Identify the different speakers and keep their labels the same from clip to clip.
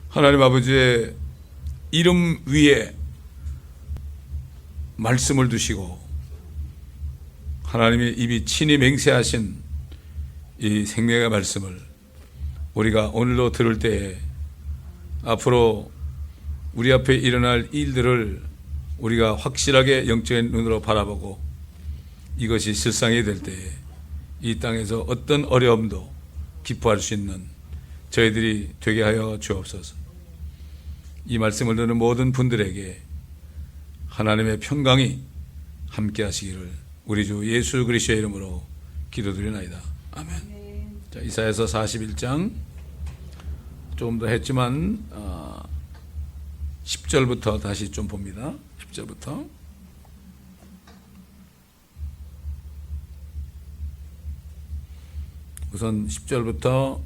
Speaker 1: 하나님 아버지의 이름 위에 말씀을 두시고 하나님이 이미 친히 맹세하신 이 생명의 말씀을 우리가 오늘도 들을 때에 앞으로 우리 앞에 일어날 일들을 우리가 확실하게 영적인 눈으로 바라보고 이것이 실상이 될 때에 이 땅에서 어떤 어려움도 기뻐할 수 있는 저희들이 되게 하여 주옵소서. 이 말씀을 듣는 모든 분들에게 하나님의 평강이 함께 하시기를 우리 주 예수 그리스도의 이름으로 기도드리나이다. 아멘. 자, 이사야서 41장 조금 더 했지만 10절부터 다시 좀 봅니다. 10절부터 우선 10절부터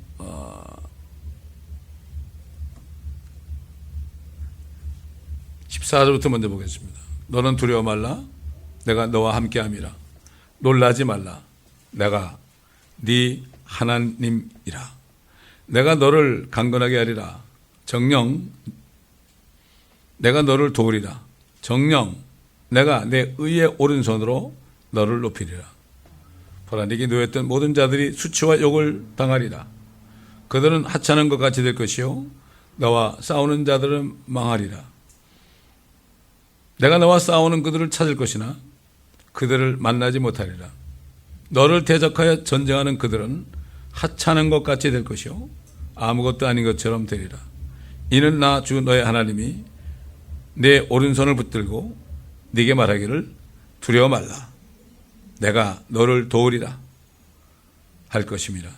Speaker 1: 14절부터 먼저 보겠습니다. 너는 두려워 말라. 내가 너와 함께함이라. 놀라지 말라. 내가 네 하나님이라. 내가 너를 강건하게 하리라. 정녕 내가 너를 도우리라. 정녕 내가 내 의의 오른손으로 너를 높이리라. 보라, 네게 놓였던 모든 자들이 수치와 욕을 당하리라. 그들은 하찮은 것 같이 될 것이요 너와 싸우는 자들은 망하리라. 내가 너와 싸우는 그들을 찾을 것이나 그들을 만나지 못하리라. 너를 대적하여 전쟁하는 그들은 하찮은 것 같이 될 것이요 아무것도 아닌 것처럼 되리라. 이는 나 주 너의 하나님이 내 오른손을 붙들고 네게 말하기를 두려워 말라. 내가 너를 도우리라 할 것임이라.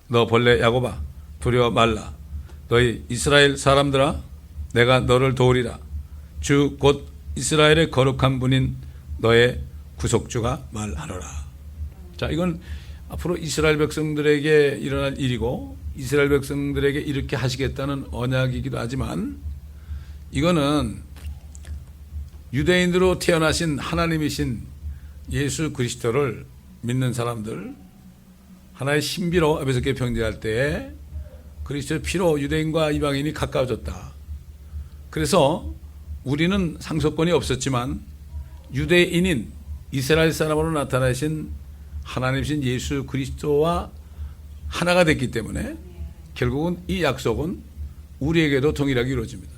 Speaker 1: 너 벌레 야곱아 두려워 말라. 너희 이스라엘 사람들아 내가 너를 도우리라. 주 곧 이스라엘의 거룩한 분인 너의 구속주가 말하노라. 자, 이건 앞으로 이스라엘 백성들에게 일어날 일이고 이스라엘 백성들에게 이렇게 하시겠다는 언약이기도 하지만 이거는 유대인으로 태어나신 하나님이신 예수 그리스도를 믿는 사람들 하나의 신비로 에베소교회 평제할 때에 그리스도의 피로 유대인과 이방인이 가까워졌다. 그래서 우리는 상속권이 없었지만 유대인인 이스라엘 사람으로 나타나신 하나님이신 예수 그리스도와 하나가 됐기 때문에 결국은 이 약속은 우리에게도 동일하게 이루어집니다.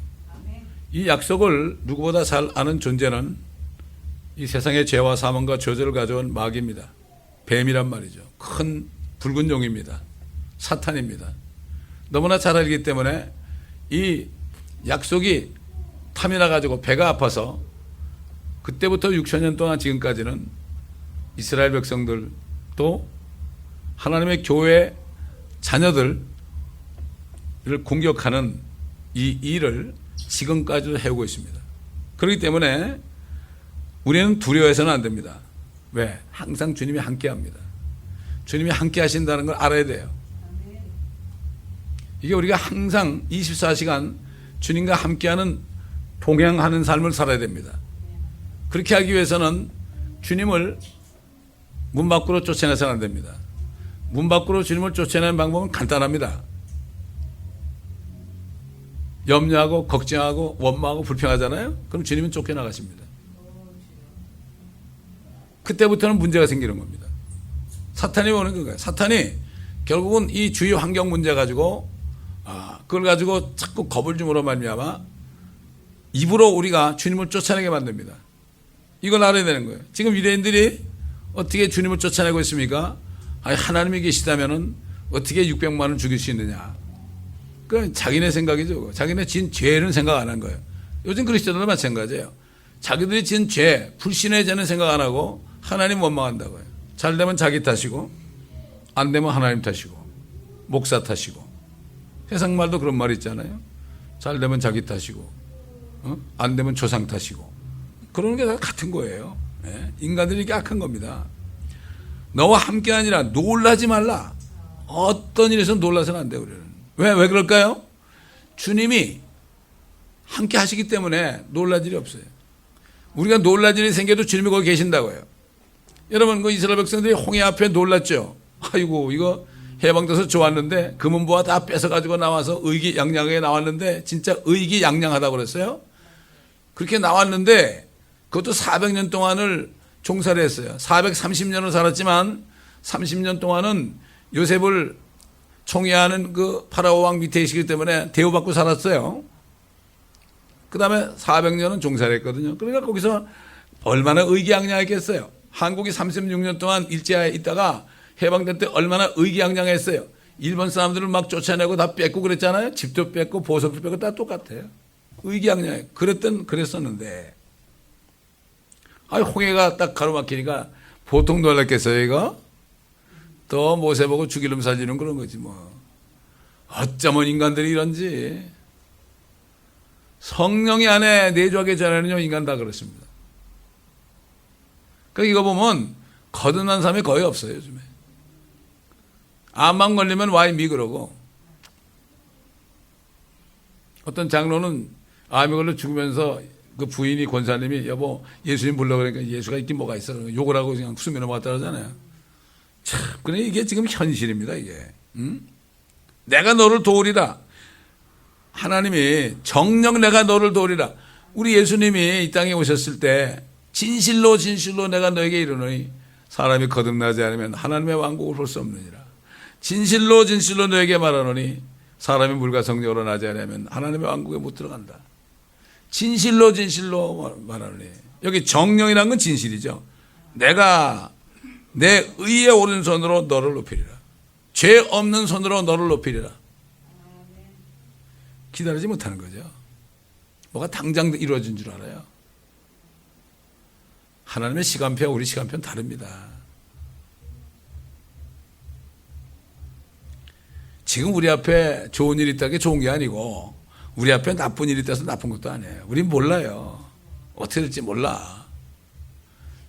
Speaker 1: 이 약속을 누구보다 잘 아는 존재는 이 세상의 죄와 사망과 저주를 가져온 마귀입니다. 뱀이란 말이죠. 큰 붉은 용입니다. 사탄입니다. 너무나 잘 알기 때문에 이 약속이 탐이 나가지고 배가 아파서 그때부터 6,000년 동안 지금까지는 이스라엘 백성들 또 하나님의 교회 자녀들을 공격하는 이 일을 지금까지도 해오고 있습니다. 그렇기 때문에 우리는 두려워해서는 안 됩니다. 왜? 항상 주님이 함께 합니다. 주님이 함께 하신다는 걸 알아야 돼요. 이게 우리가 항상 24시간 주님과 함께하는 동행하는 삶을 살아야 됩니다. 그렇게 하기 위해서는 주님을 문 밖으로 쫓아내서는 안 됩니다. 문 밖으로 주님을 쫓아내는 방법은 간단합니다. 염려하고 걱정하고 원망하고 불평하잖아요. 그럼 주님은 쫓겨나가십니다. 그때부터는 문제가 생기는 겁니다. 사탄이 오는 거예요. 사탄이 결국은 이 주위 환경 문제 가지고 그걸 가지고 자꾸 겁을 줌으로 말미암아 입으로 우리가 주님을 쫓아내게 만듭니다. 이걸 알아야 되는 거예요. 지금 유대인들이 어떻게 주님을 쫓아내고 있습니까? 아니, 하나님이 계시다면은 어떻게 600만 원 죽일 수 있느냐? 그건 자기네 생각이죠. 자기네 진 죄는 생각 안 한 거예요. 요즘 그리스도들도 마찬가지예요. 자기들이 진 죄, 불신의 죄는 생각 안 하고 하나님 원망한다고요. 잘 되면 자기 탓이고 안 되면 하나님 탓이고 목사 탓이고 세상 말도 그런 말 있잖아요. 잘 되면 자기 탓이고 안 되면 조상 탓이고 그러는 게 다 같은 거예요. 네? 인간들이 이렇게 악한 겁니다. 너와 함께하니라 놀라지 말라. 어떤 일에서 놀라서는 안 돼요. 우리는. 왜 그럴까요? 주님이 함께 하시기 때문에 놀랄 일이 없어요. 우리가 놀랄 일이 생겨도 주님이 거기 계신다고요. 여러분, 그 이스라엘 백성들이 홍해 앞에 놀랐죠. 아이고, 이거 해방돼서 좋았는데 금은보화 다 뺏어가지고 나와서 의기양양하게 나왔는데 진짜 의기양양하다고 그랬어요. 그렇게 나왔는데 그것도 400년 동안을 종살이 했어요. 430년을 살았지만 30년 동안은 요셉을 총애하는 그 파라오 왕 밑에 있기 때문에 대우받고 살았어요. 그 다음에 400년은 종살이 했거든요. 그러니까 거기서 얼마나 의기양양했겠어요. 한국이 36년 동안 일제하에 있다가 해방될 때 얼마나 의기양양했어요. 일본 사람들을 막 쫓아내고 다 뺏고 그랬잖아요. 집도 뺏고 보석도 뺏고 다 똑같아요. 의기양양해. 그랬었는데 홍해가 딱 가로막히니까 보통 놀랐겠어요, 이거? 또 모세 보고 죽이름 살리는 그런 거지 뭐. 어쩌면 인간들이 이런지. 성령이 안에 내주하기 전에는요, 인간 다 그렇습니다. 그러니까 이거 보면 거듭난 사람이 거의 없어요, 요즘에. 암만 걸리면 와이 미그러고. 어떤 장로는 암이 걸려 죽으면서 그 부인이 권사님이 여보 예수님 불러 그러니까 예수가 있긴 뭐가 있어. 욕을 하고 그냥 숨이 넘어갔다 그러잖아요. 참, 그래 이게 지금 현실입니다, 이게. 응? 내가 너를 도우리라. 하나님이 정녕 내가 너를 도우리라. 우리 예수님이 이 땅에 오셨을 때 진실로 진실로 내가 너에게 이르노니 사람이 거듭나지 않으면 하나님의 왕국을 볼 수 없느니라. 진실로 진실로 너에게 말하노니 사람이 물과 성령으로 나지 않으면 하나님의 왕국에 못 들어간다. 진실로 진실로 말하노니. 여기 정령이라는 건 진실이죠. 내가 내 의의 오른손으로 너를 높이리라. 죄 없는 손으로 너를 높이리라. 기다리지 못하는 거죠. 뭐가 당장 이루어진 줄 알아요. 하나님의 시간표와 우리 시간표는 다릅니다. 지금 우리 앞에 좋은 일이 있다는 게 좋은 게 아니고 우리 앞에 나쁜 일이 있다서 나쁜 것도 아니에요. 우린 몰라요. 어떻게 될지 몰라.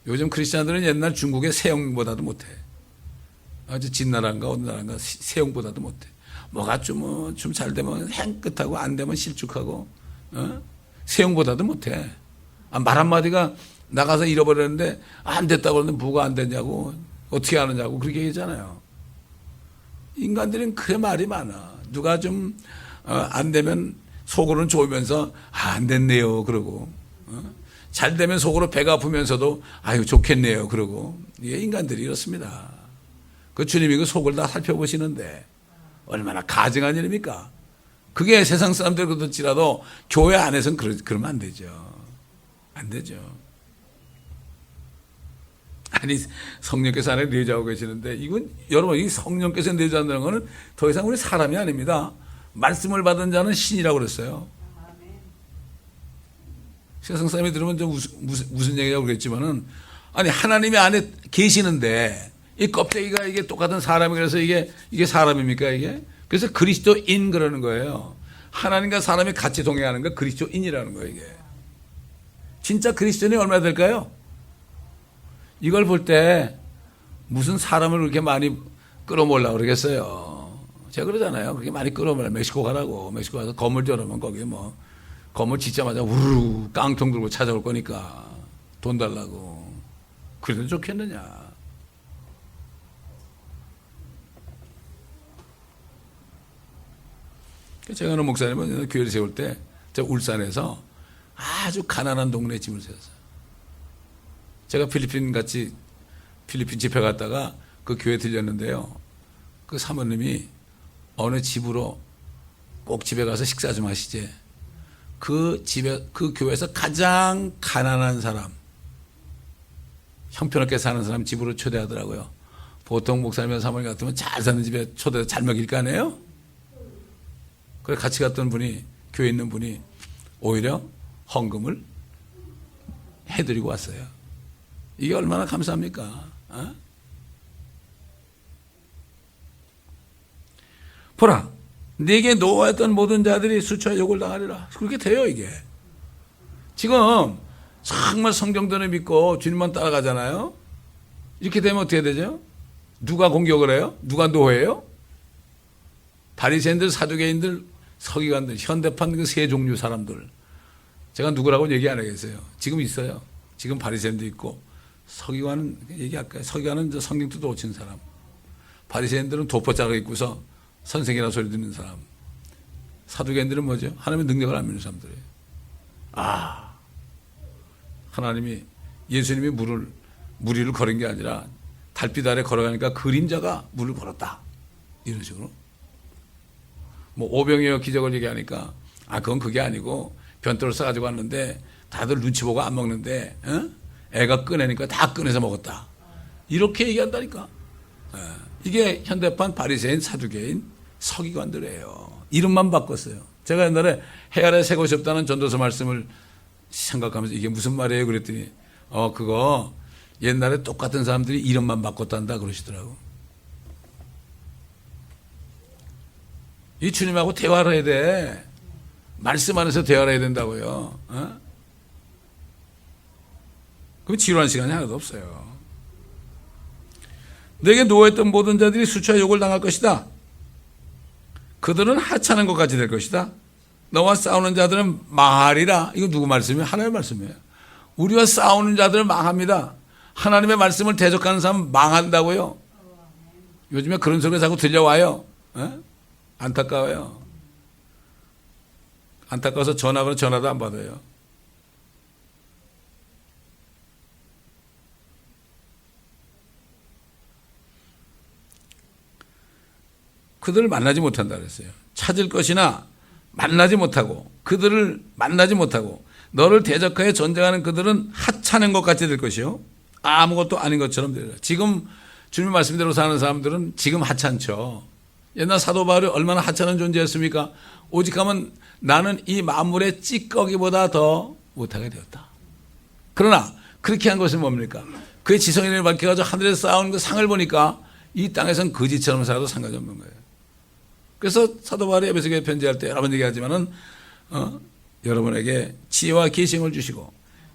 Speaker 1: 요즘 크리스찬들은 옛날 중국의 세형보다도 못해. 아주 진나라인가 어느 나라인가 세형보다도 못해. 뭐가 좀 잘 되면 행끗하고 안 되면 실축하고 세형보다도 못해. 말 한마디가 나가서 잃어버렸는데 안 됐다고 그러는데 뭐가 안 됐냐고 어떻게 하느냐고 그렇게 얘기하잖아요. 인간들은 그래 말이 많아. 누가 좀 안 되면 속으로는 좋으면서 안 됐네요 그러고 잘 되면 속으로 배가 아프면서도 아유 좋겠네요 그러고 이게 인간들이 이렇습니다. 그 주님이 그 속을 다 살펴보시는데 얼마나 가증한 일입니까? 그게 세상 사람들 그렇지라도 교회 안에서는 그러면 안 되죠. 안 되죠. 아니 성령께서 안에 내주하고 계시는데 이건 여러분 이 성령께서 내주한다는 것은 더 이상 우리 사람이 아닙니다. 말씀을 받은 자는 신이라고 그랬어요. 세상 사람이 들으면 좀 무슨 얘기냐고 그랬지만은 아니 하나님이 안에 계시는데 이 껍데기가 이게 똑같은 사람이 그래서 이게 사람입니까 이게? 그래서 그리스도인 그러는 거예요. 하나님과 사람이 같이 동행하는 거 그리스도인이라는 거예요 이게. 진짜 그리스도인이 얼마나 될까요? 이걸 볼 때 무슨 사람을 그렇게 많이 끌어모으려고 그러겠어요. 제가 그러잖아요. 그렇게 많이 끌어모으려 멕시코 가라고. 멕시코 가서 건물 저러면 거기 뭐 건물 짓자마자 우르르 깡통 들고 찾아올 거니까 돈 달라고. 그래도 좋겠느냐. 제가 아는 목사님은 교회를 세울 때 제가 울산에서 아주 가난한 동네에 집을 세웠어요. 제가 필리핀 집회 갔다가 그 교회 들렸는데요. 그 사모님이 어느 집으로 꼭 집에 가서 식사 좀 하시지. 그 교회에서 가장 가난한 사람, 형편없게 사는 사람 집으로 초대하더라고요. 보통 목사님이나 사모님 같으면 잘 사는 집에 초대해서 잘 먹일 거 아니에요? 그래 같이 갔던 분이 교회에 있는 분이 오히려 헌금을 해드리고 왔어요. 이게 얼마나 감사합니까? 어? 보라, 네게 노하였던 모든 자들이 수초에 욕을 당하리라. 그렇게 돼요 이게. 지금 정말 성경대로 믿고 주님만 따라가잖아요. 이렇게 되면 어떻게 되죠? 누가 공격을 해요? 누가 노예요? 바리새인들, 사두개인들, 서기관들, 현대판 그 세 종류 사람들. 제가 누구라고 얘기 안 하겠어요. 지금 있어요. 지금 바리새인도 있고 서기관은 얘기할까요? 서기관은 성경도 놓친 사람. 바리새인들은 도포자락 입고서 선생이라는 소리 듣는 사람. 사두개인들은 뭐죠? 하나님의 능력을 안 믿는 사람들이에요. 하나님이 예수님이 물 위를 걸은 게 아니라 달빛 아래 걸어가니까 그림자가 물을 걸었다. 이런 식으로. 뭐 오병이어 기적을 얘기하니까 그건 그게 아니고 변토를 싸가지고 왔는데 다들 눈치 보고 안 먹는데 애가 꺼내니까 다 꺼내서 먹었다. 이렇게 얘기한다니까. 이게 현대판 바리새인 사두개인 서기관들이에요. 이름만 바꿨어요. 제가 옛날에 해 아래 새 곳이 없다는 전도서 말씀을 생각하면서 이게 무슨 말이에요 그랬더니 그거 옛날에 똑같은 사람들이 이름만 바꿨단다 그러시더라고. 이 주님하고 대화를 해야 돼. 말씀 안에서 대화를 해야 된다고요. 그럼 지루한 시간이 하나도 없어요. 내게 누워있던 모든 자들이 수치와 욕을 당할 것이다. 그들은 하찮은 것까지 될 것이다. 너와 싸우는 자들은 망하리라. 이거 누구 말씀이에요? 하나님의 말씀이에요. 우리와 싸우는 자들은 망합니다. 하나님의 말씀을 대적하는 사람은 망한다고요. 요즘에 그런 소리가 자꾸 들려와요. 안타까워요. 안타까워서 전화도 안 받아요. 그들을 만나지 못한다 그랬어요. 찾을 것이나 만나지 못하고 그들을 만나지 못하고 너를 대적하여 전쟁하는 그들은 하찮은 것 같이 될 것이요. 아무것도 아닌 것처럼 되리라. 지금 주님 말씀대로 사는 사람들은 지금 하찮죠. 옛날 사도 바울이 얼마나 하찮은 존재였습니까? 오직 하면 나는 이 만물의 찌꺼기보다 더 못하게 되었다. 그러나 그렇게 한 것은 뭡니까? 그의 지성인을 밝혀가지고 하늘에서 쌓아온 그 상을 보니까 이 땅에선 거지처럼 살아도 상관이 없는 거예요. 그래서 사도 바울이 에베소 교회 편지할 때 여러 번 얘기하지만은 여러분에게 지혜와 계시를 주시고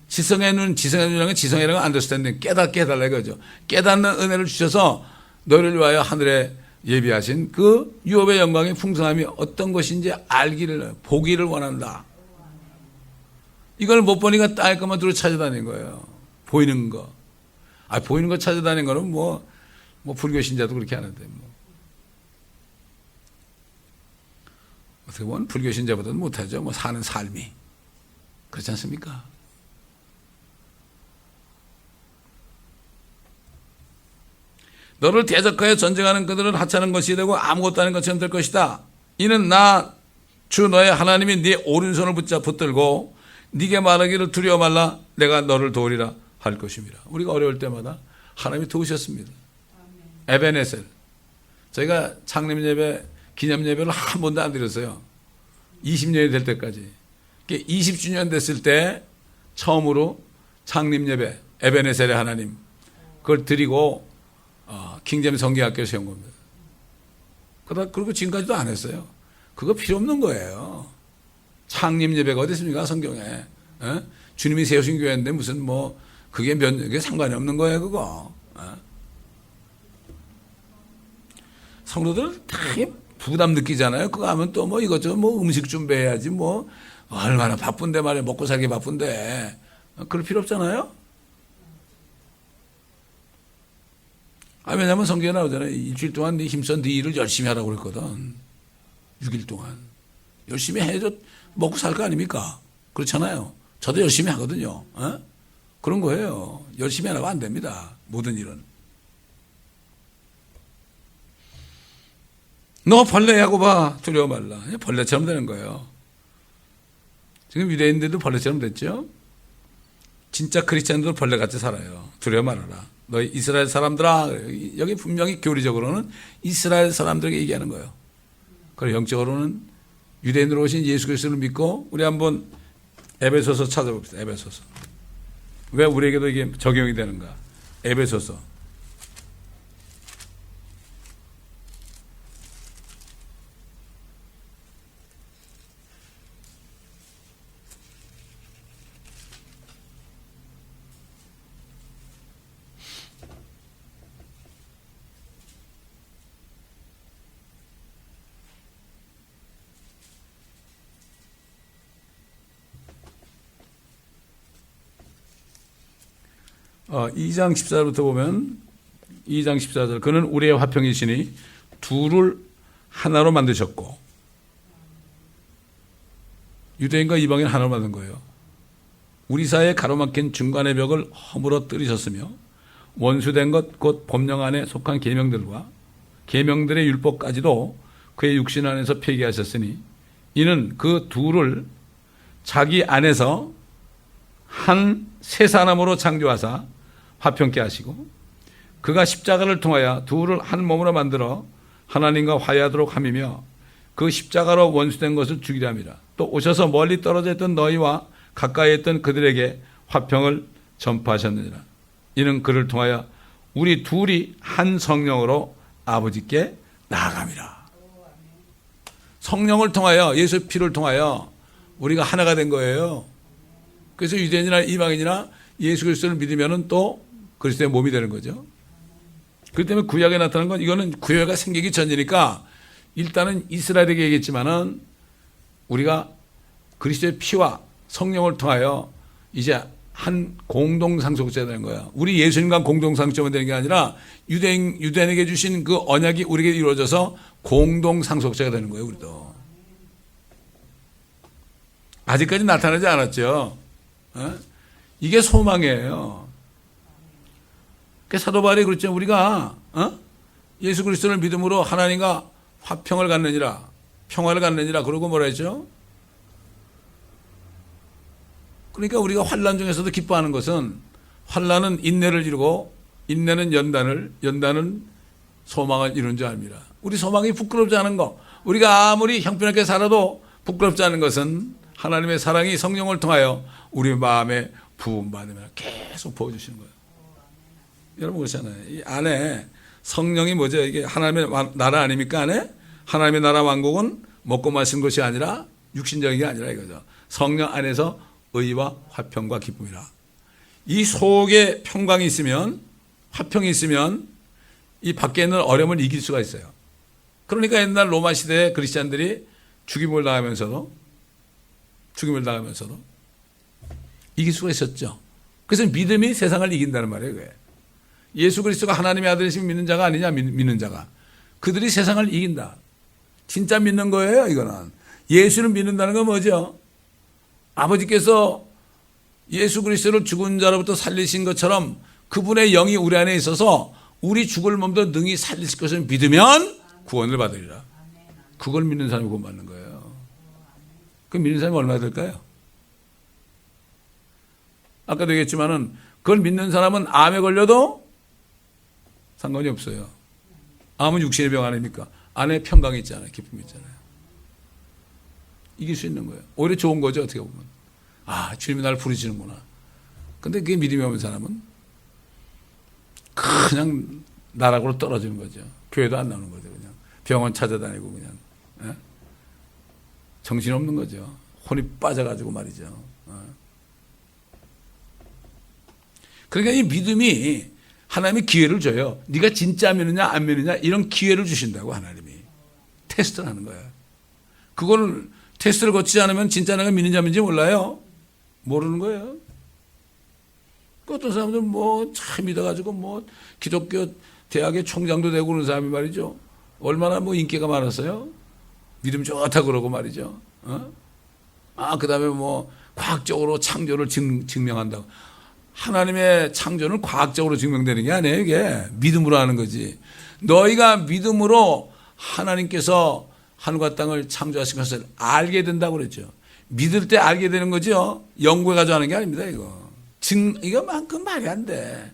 Speaker 1: 지성의 눈이라는 건 안더스탠딩 깨닫게 해달라 이거죠. 깨닫는 은혜를 주셔서 너를 위하여 하늘에 예비하신 그 유업의 영광의 풍성함이 어떤 것인지 알기를 보기를 원한다. 이걸 못 보니까 땅에 것만 두루 찾아다니는 거예요. 보이는 거. 보이는 거 찾아다니는 거는 뭐 불교 신자도 그렇게 하는데 어떻게 보면 불교 신자보다는 못하죠. 사는 삶이. 그렇지 않습니까? 너를 대적하여 전쟁하는 그들은 하찮은 것이 되고 아무것도 아닌 것처럼 될 것이다. 이는 나 주 너의 하나님이 네 오른손을 붙들고 네게 말하기를 두려워 말라 내가 너를 도우리라 할 것입니다. 우리가 어려울 때마다 하나님이 도우셨습니다. 에베네셀. 저희가 창립 예배, 기념 예배를 한 번도 안 드렸어요. 20년이 될 때까지. 20주년 됐을 때 처음으로 창립 예배, 에베네셀의 하나님 그걸 드리고 킹제임 성경학교를 세운 겁니다. 그리고 지금까지도 안 했어요. 그거 필요 없는 거예요. 창립 예배가 어디 있습니까? 성경에. 주님이 세우신 교회인데 무슨 그게 상관이 없는 거예요, 그거. 성도들은 다 부담 느끼잖아요. 그거 하면 또 이것저것 음식 준비해야지 얼마나 바쁜데 말이야. 먹고 살기 바쁜데. 그럴 필요 없잖아요. 왜냐면 성경에 나오잖아요. 일주일 동안 네 힘써 네 일을 열심히 하라고 그랬거든. 6일 동안. 열심히 해줘 먹고 살 거 아닙니까? 그렇잖아요. 저도 열심히 하거든요. 그런 거예요. 열심히 하라고 안 됩니다. 모든 일은. 너 벌레하고 봐. 두려워 말라. 벌레처럼 되는 거예요. 지금 유대인들도 벌레처럼 됐죠? 진짜 크리스찬들도 벌레같이 살아요. 두려워 말아라. 너희 이스라엘 사람들아. 여기 분명히 교리적으로는 이스라엘 사람들에게 얘기하는 거예요. 그리고 영적으로는 유대인으로 오신 예수 그리스도를 믿고 우리 한번 에베소서 찾아봅시다. 에베소서. 왜 우리에게도 이게 적용이 되는가? 에베소서. 어, 2장 14절부터 보면 2장 14절. 그는 우리의 화평이시니 둘을 하나로 만드셨고, 유대인과 이방인 하나로 만든 거예요. 우리 사이에 가로막힌 중간의 벽을 허물어뜨리셨으며 원수된 것 곧 법령 안에 속한 계명들과 계명들의 율법까지도 그의 육신 안에서 폐기하셨으니 이는 그 둘을 자기 안에서 한 새 사람으로 창조하사 화평케 하시고 그가 십자가를 통하여 둘을 한 몸으로 만들어 하나님과 화해하도록 함이며 그 십자가로 원수된 것을 죽이려 함이라. 또 오셔서 멀리 떨어져 있던 너희와 가까이 있던 그들에게 화평을 전파하셨느니라. 이는 그를 통하여 우리 둘이 한 성령으로 아버지께 나아감이라. 성령을 통하여, 예수의 피를 통하여 우리가 하나가 된 거예요. 그래서 유대인이나 이방인이나 예수 그리스도를 믿으면 또 그리스도의 몸이 되는 거죠. 그렇기 때문에 구약에 나타난 건, 이거는 구약이 생기기 전이니까 일단은 이스라엘에게 얘기했지만은 우리가 그리스도의 피와 성령을 통하여 이제 한 공동 상속자가 되는 거야. 우리 예수님과 공동 상속자가 되는 게 아니라 유대인에게 주신 그 언약이 우리에게 이루어져서 공동 상속자가 되는 거예요, 우리도. 아직까지 나타나지 않았죠. 이게 소망이에요. 사도 바울이 그랬죠. 우리가 예수 그리스도를 믿음으로 하나님과 화평을 갖느니라, 평화를 갖느니라, 그러고 뭐라 했죠? 그러니까 우리가 환난 중에서도 기뻐하는 것은, 환난은 인내를 이루고 인내는 연단은 소망을 이룬 줄 압니다. 우리 소망이 부끄럽지 않은 거, 우리가 아무리 형편없게 살아도 부끄럽지 않은 것은 하나님의 사랑이 성령을 통하여 우리 마음에 부음받으면 계속 부어주시는 거예요. 여러분 그렇잖아요. 이 안에 성령이 뭐죠? 이게 하나님의 나라 아닙니까? 안에 하나님의 나라 왕국은 먹고 마시는 것이 아니라 육신적인 게 아니라 이거죠. 성령 안에서 의와 화평과 기쁨이라. 이 속에 평강이 있으면, 화평이 있으면 이 밖에 있는 어려움을 이길 수가 있어요. 그러니까 옛날 로마 시대에 그리스찬들이 죽임을 당하면서도 이길 수가 있었죠. 그래서 믿음이 세상을 이긴다는 말이에요. 그게. 예수 그리스도가 하나님의 아들이시면 믿는 자가 아니냐, 믿는 자가. 그들이 세상을 이긴다. 진짜 믿는 거예요, 이거는. 예수를 믿는다는 건 뭐죠? 아버지께서 예수 그리스도를 죽은 자로부터 살리신 것처럼 그분의 영이 우리 안에 있어서 우리 죽을 몸도 능히 살리실 것을 믿으면 구원을 받으리라. 그걸 믿는 사람이 구원받는 거예요. 그 믿는 사람이 얼마나 될까요? 아까도 얘기했지만은 그걸 믿는 사람은 암에 걸려도 상관이 없어요. 암은 육신의 병 아닙니까? 안에 평강이 있잖아요. 기쁨이 있잖아요. 이길 수 있는 거예요. 오히려 좋은 거죠, 어떻게 보면. 아, 주님이 나를 부르시는구나. 근데 그게 믿음이 없는 사람은 그냥 나락으로 떨어지는 거죠. 교회도 안 나오는 거죠. 그냥 병원 찾아다니고 그냥. 예? 정신없는 거죠. 혼이 빠져가지고 말이죠. 그러니까 이 믿음이 하나님이 기회를 줘요. 네가 진짜 믿느냐 안 믿느냐 이런 기회를 주신다고 하나님이. 테스트를 하는 거예요. 그거를 테스트를 거치지 않으면 진짜 내가 믿는지 안 믿는지 몰라요. 모르는 거예요. 어떤 사람들은 뭐 참 믿어가지고 뭐 기독교 대학의 총장도 되고 그런 사람이 말이죠. 얼마나 뭐 인기가 많았어요. 믿음 좋다 그러고 말이죠. 그 다음에 뭐 과학적으로 창조를 증명한다고. 하나님의 창조는 과학적으로 증명되는 게 아니에요. 이게 믿음으로 하는 거지. 너희가 믿음으로 하나님께서 하늘과 땅을 창조하신 것을 알게 된다고 그랬죠. 믿을 때 알게 되는 거죠. 연구해가지고 하는 게 아닙니다. 이거만큼 말이 안 돼.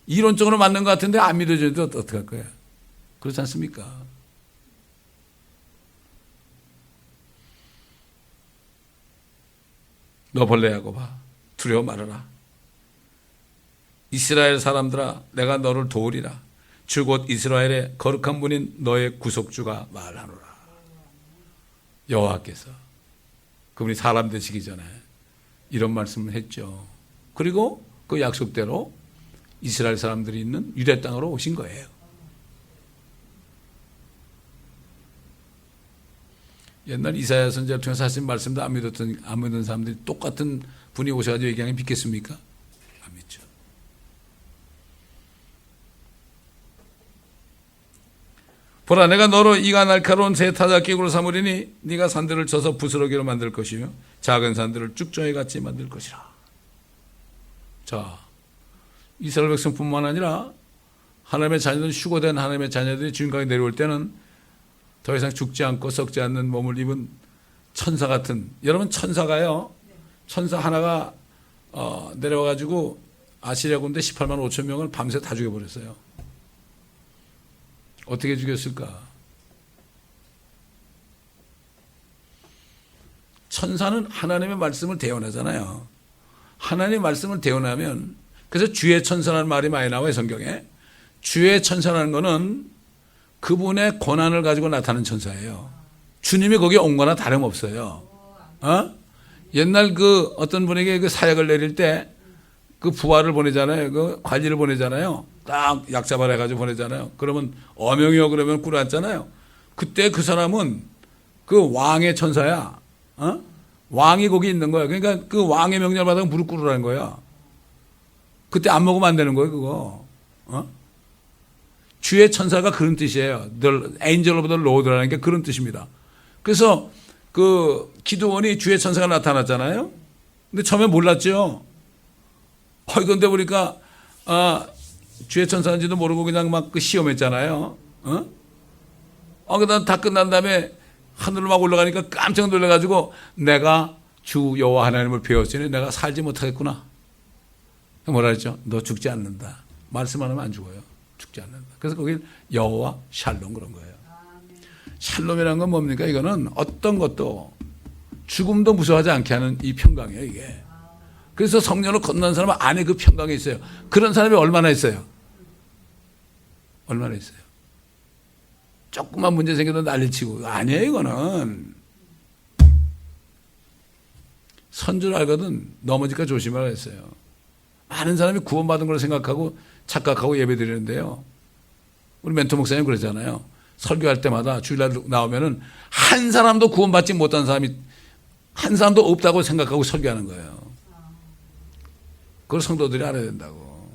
Speaker 1: 이론적으로 맞는 것 같은데 안 믿어져도 어떡할 거예요? 그렇지 않습니까? 너 벌레하고 봐. 두려워 말아라. 이스라엘 사람들아, 내가 너를 도우리라. 주 곧 이스라엘의 거룩한 분인 너의 구속주가 말하노라. 여호와께서 그분이 사람 되시기 전에 이런 말씀을 했죠. 그리고 그 약속대로 이스라엘 사람들이 있는 유대 땅으로 오신 거예요. 옛날 이사야 선지자를 통해서 하신 말씀도 안 믿던 사람들이 똑같은 분이 오셔가지고 얘기하면 믿겠습니까? 안 믿죠. 보라 내가 너로 이가 날카로운 새 타작기구로 삼으리니 네가 산들을 쳐서 부스러기로 만들 것이며 작은 산들을 쭉정이 같이 만들 것이라. 자, 이스라엘 백성뿐만 아니라 하나님의 자녀들, 휴거된 하나님의 자녀들이 주인강에 내려올 때는 더 이상 죽지 않고 썩지 않는 몸을 입은 천사 같은, 여러분 천사가요, 천사 하나가 내려와가지고 아시리아 군대 18만 5천 명을 밤새 다 죽여버렸어요. 어떻게 죽였을까? 천사는 하나님의 말씀을 대언하잖아요. 하나님의 말씀을 대언하면, 그래서 주의 천사라는 말이 많이 나와요, 성경에. 주의 천사라는 거는 그분의 권한을 가지고 나타나는 천사예요. 주님이 거기에 온 거나 다름없어요. 옛날 그 어떤 분에게 그 사역을 내릴 때 그 부하를 보내잖아요. 그 관리를 보내잖아요. 딱 약 잡아라 해가지고 보내잖아요. 그러면 어명이요 그러면 꿇어앉잖아요. 그때 그 사람은 그 왕의 천사야. 왕이 거기 있는 거야. 그러니까 그 왕의 명령을 받으면 무릎 꿇으라는 거야. 그때 안 먹으면 안 되는 거예요, 그거. 주의 천사가 그런 뜻이에요. The angel of the Lord라는 게 그런 뜻입니다. 그래서 그 기드온이 주의 천사가 나타났잖아요. 근데 처음에 몰랐죠. 그런데 보니까 주의 천사인지도 모르고 그냥 막 그 시험했잖아요. 그다음 다 끝난 다음에 하늘로 막 올라가니까 깜짝 놀라가지고 내가 주 여호와 하나님을 배웠으니 내가 살지 못하겠구나. 뭐라 했죠? 너 죽지 않는다. 말씀 안 하면 안 죽어요. 죽지 않는다. 그래서 거기 여호와 샬롬 그런 거예요. 샬롬이라는 건 뭡니까? 이거는 어떤 것도 죽음도 무서워하지 않게 하는 이 평강이에요, 이게. 그래서 성령을 건너는 사람은 안에 그 평강이 있어요. 그런 사람이 얼마나 있어요? 얼마나 있어요? 조금만 문제 생겨도 난리치고. 아니에요, 이거는. 선줄 알거든 넘어질까 조심하라 했어요. 많은 사람이 구원받은 걸 생각하고 착각하고 예배 드리는데요. 우리 멘토 목사님 그러잖아요. 설교할 때마다 주일날 나오면은 한 사람도 구원받지 못한 사람이 한 사람도 없다고 생각하고 설교하는 거예요. 그걸 성도들이 알아야 된다고.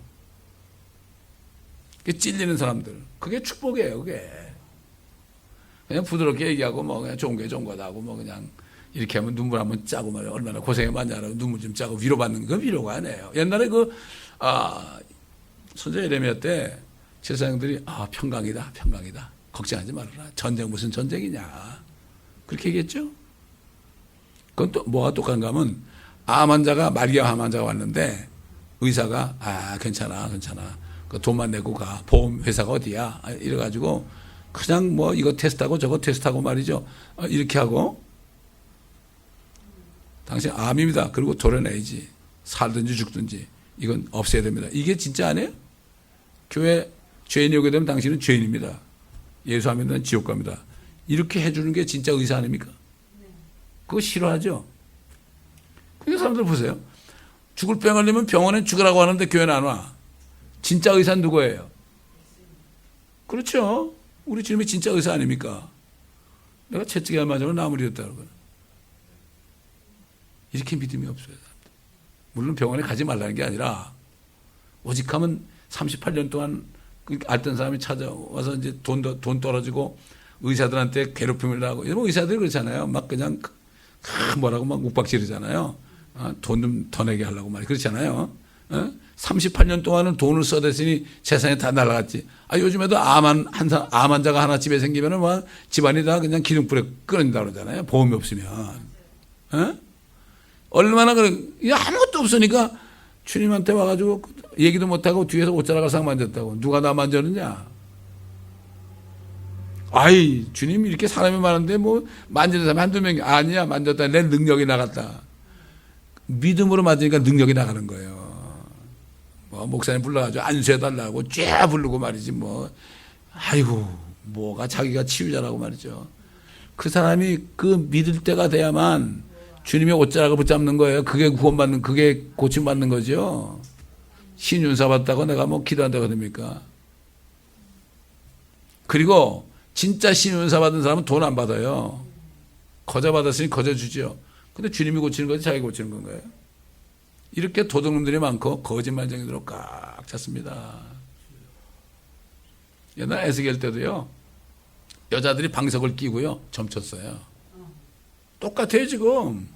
Speaker 1: 찔리는 사람들. 그게 축복이에요, 그게. 그냥 부드럽게 얘기하고 뭐 그냥 좋은 게 좋은 거다 하고 뭐 그냥 이렇게 하면 눈물 한번 짜고 말이야. 얼마나 고생이 많냐라고 눈물 좀 짜고 위로받는 거 위로가 아니에요. 옛날에 선지자 예레미야 때 제사장들이 평강이다, 평강이다. 걱정하지 말아라. 전쟁 무슨 전쟁이냐. 그렇게 얘기했죠. 그건 또 뭐가 똑같은가 하면 암 환자가 말기암 암 환자가 왔는데 의사가 괜찮아 괜찮아 그 돈만 내고 가 보험 회사가 어디야 이래가지고 그냥 뭐 이거 테스트하고 저거 테스트하고 말이죠. 이렇게 하고 당신 암입니다. 그리고 도려내야지. 살든지 죽든지 이건 없애야 됩니다. 이게 진짜 아니에요? 교회 죄인이 오게 되면 당신은 죄인입니다. 예수 안 믿는 지옥 갑니다. 이렇게 해주는 게 진짜 의사 아닙니까? 그거 싫어하죠. 그러니까 사람들 보세요. 죽을 병 걸리면 병원에 죽으라고 하는데 교회는 안 와. 진짜 의사는 누구예요? 그렇죠. 우리 주님이 진짜 의사 아닙니까? 내가 채찍에 안 맞으면 나무리였다고. 이렇게 믿음이 없어요. 물론 병원에 가지 말라는 게 아니라 오직 하면 38년 동안 알던 사람이 찾아와서 이제 돈 떨어지고 의사들한테 괴롭힘을 당하고 이런 의사들이 그렇잖아요. 막 그냥 뭐라고 막 욱박지르잖아요. 돈 좀 더 내게 하려고 말이야. 그렇잖아요. 38년 동안은 돈을 써댔으니 재산이 다 날아갔지. 요즘에도 암 환자가 하나 집에 생기면은 뭐 집안이 다 그냥 기둥불에 끊어진다 그러잖아요. 보험이 없으면. 얼마나 아무것도 없으니까 주님한테 와가지고 얘기도 못하고 뒤에서 옷자락을 싹 만졌다고. 누가 나 만졌느냐? 주님 이렇게 사람이 많은데 뭐 만지는 사람이 한두 명이 아니야. 만졌다. 내 능력이 나갔다. 믿음으로 맞으니까 능력이 나가는 거예요. 뭐 목사님 불러가지고 안수해달라고 쫙 부르고 말이지 뭐. 뭐가 자기가 치유자라고 말이죠. 그 사람이 그 믿을 때가 돼야만 주님의 옷자락을 붙잡는 거예요. 그게 구원받는, 그게 고침받는 거죠. 신윤사 받다고 내가 뭐 기도한다고 됩니까? 그리고 진짜 신윤사 받은 사람은 돈 안 받아요. 거저 받았으니 거저 주죠. 근데 주님이 고치는 거지 자기가 고치는 건가요? 이렇게 도둑놈들이 많고 거짓말쟁이들로 꽉 찼습니다. 옛날 에스겔 때도요. 여자들이 방석을 끼고요. 점쳤어요. 똑같아요, 지금.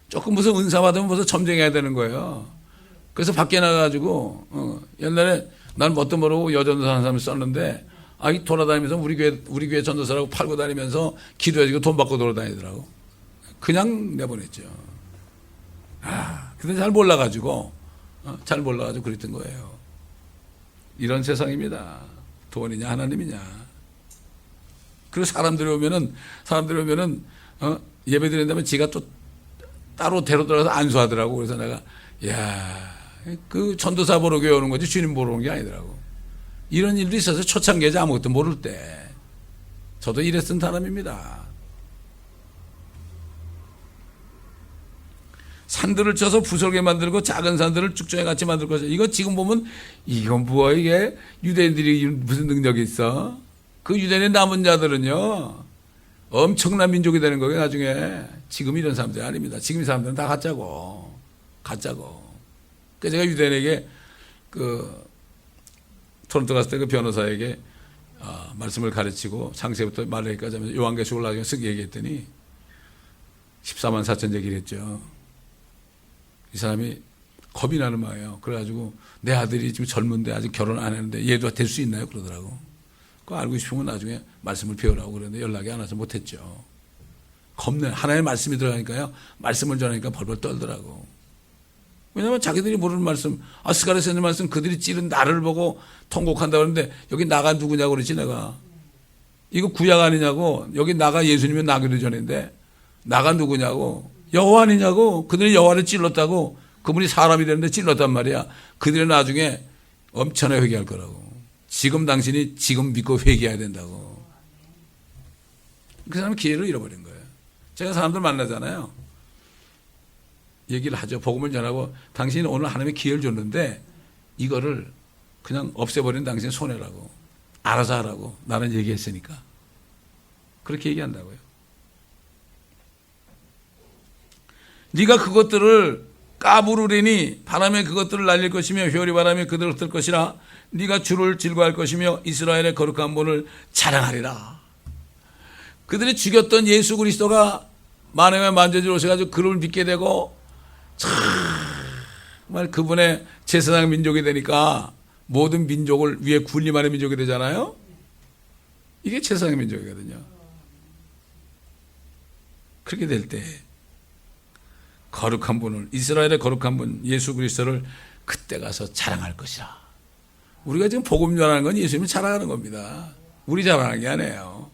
Speaker 1: 조금 무슨 은사 받으면 벌써 점쟁해야 되는 거예요. 그래서 밖에 나가가지고, 옛날에 난 뭣도 모르고 여전도사 하는 사람을 썼는데, 이 돌아다니면서 우리 교회 전도사라고 팔고 다니면서 기도해주고 돈 받고 돌아다니더라고. 그냥 내보냈죠. 근데 잘 몰라가지고 그랬던 거예요. 이런 세상입니다. 돈이냐 하나님이냐. 그리고 사람들이 오면은 예배 드린다면 지가 또 따로 데려들어서 안수하더라고. 그래서 내가 그 전도사 보러 교회 오는 거지 주님 보러 오는 게 아니더라고. 이런 일도 있어서 초창기에 아무것도 모를 때 저도 이랬던 사람입니다. 산들을 쳐서 부설게 만들고 작은 산들을 쭉정이 같이 만들 것이다. 이거 지금 보면 이건 뭐야 이게 유대인들이 무슨 능력이 있어? 그 유대인의 남은 자들은요 엄청난 민족이 되는 거예요 나중에. 지금 이런 사람들이 아닙니다. 지금 이 사람들은 다 가짜고. 그래서 제가 유대인에게 토론토 갔을 때 그 변호사에게 말씀을 가르치고 창세부터 말레이까지 하면서 요한계시록을 나중에 쓱 얘기했더니 14만 4천 얘기를 했죠. 이 사람이 겁이 나는 거예요. 그래가지고 내 아들이 지금 젊은데 아직 결혼 안 했는데 얘도 될 수 있나요? 그러더라고. 그거 알고 싶으면 나중에 말씀을 배우라고 그랬는데 연락이 안 와서 못했죠. 겁내. 하나의 말씀이 들어가니까요. 말씀을 전하니까 벌벌 떨더라고. 왜냐하면 자기들이 모르는 말씀, 아스가랴서 있는 말씀 그들이 찌른 나를 보고 통곡한다고 그러는데 여기 나가 누구냐고 그러지 내가. 이거 구약 아니냐고. 여기 나가 예수님이 나기도 전인데 나가 누구냐고. 여호와 아니냐고. 그들이 여호와를 찔렀다고. 그분이 사람이 되는데 찔렀단 말이야. 그들이 나중에 엄청나게 회개할 거라고. 지금 당신이 지금 믿고 회개해야 된다고. 그 사람은 기회를 잃어버린 거예요. 제가 사람들 만나잖아요. 얘기를 하죠. 복음을 전하고 당신이 오늘 하나님의 기회를 줬는데 이거를 그냥 없애버린 당신의 손해라고. 알아서 하라고. 나는 얘기했으니까. 그렇게 얘기한다고요. 네가 그것들을 까부르리니 바람에 그것들을 날릴 것이며 회오리 바람에 그들을 흩을 것이라. 네가 주를 즐거워할 것이며 이스라엘의 거룩한 분을 자랑하리라. 그들이 죽였던 예수 그리스도가 만행에 만져주러 오셔가지고 그를 믿게 되고 정말 그분의 제사장 민족이 되니까 모든 민족을 위에 군림하는 민족이 되잖아요. 이게 제사장 민족이거든요. 그렇게 될 때 거룩한 분을, 이스라엘의 거룩한 분 예수 그리스도를 그때 가서 자랑할 것이라. 우리가 지금 복음 전하는 건 예수님을 자랑하는 겁니다. 우리 자랑하는 게 아니에요.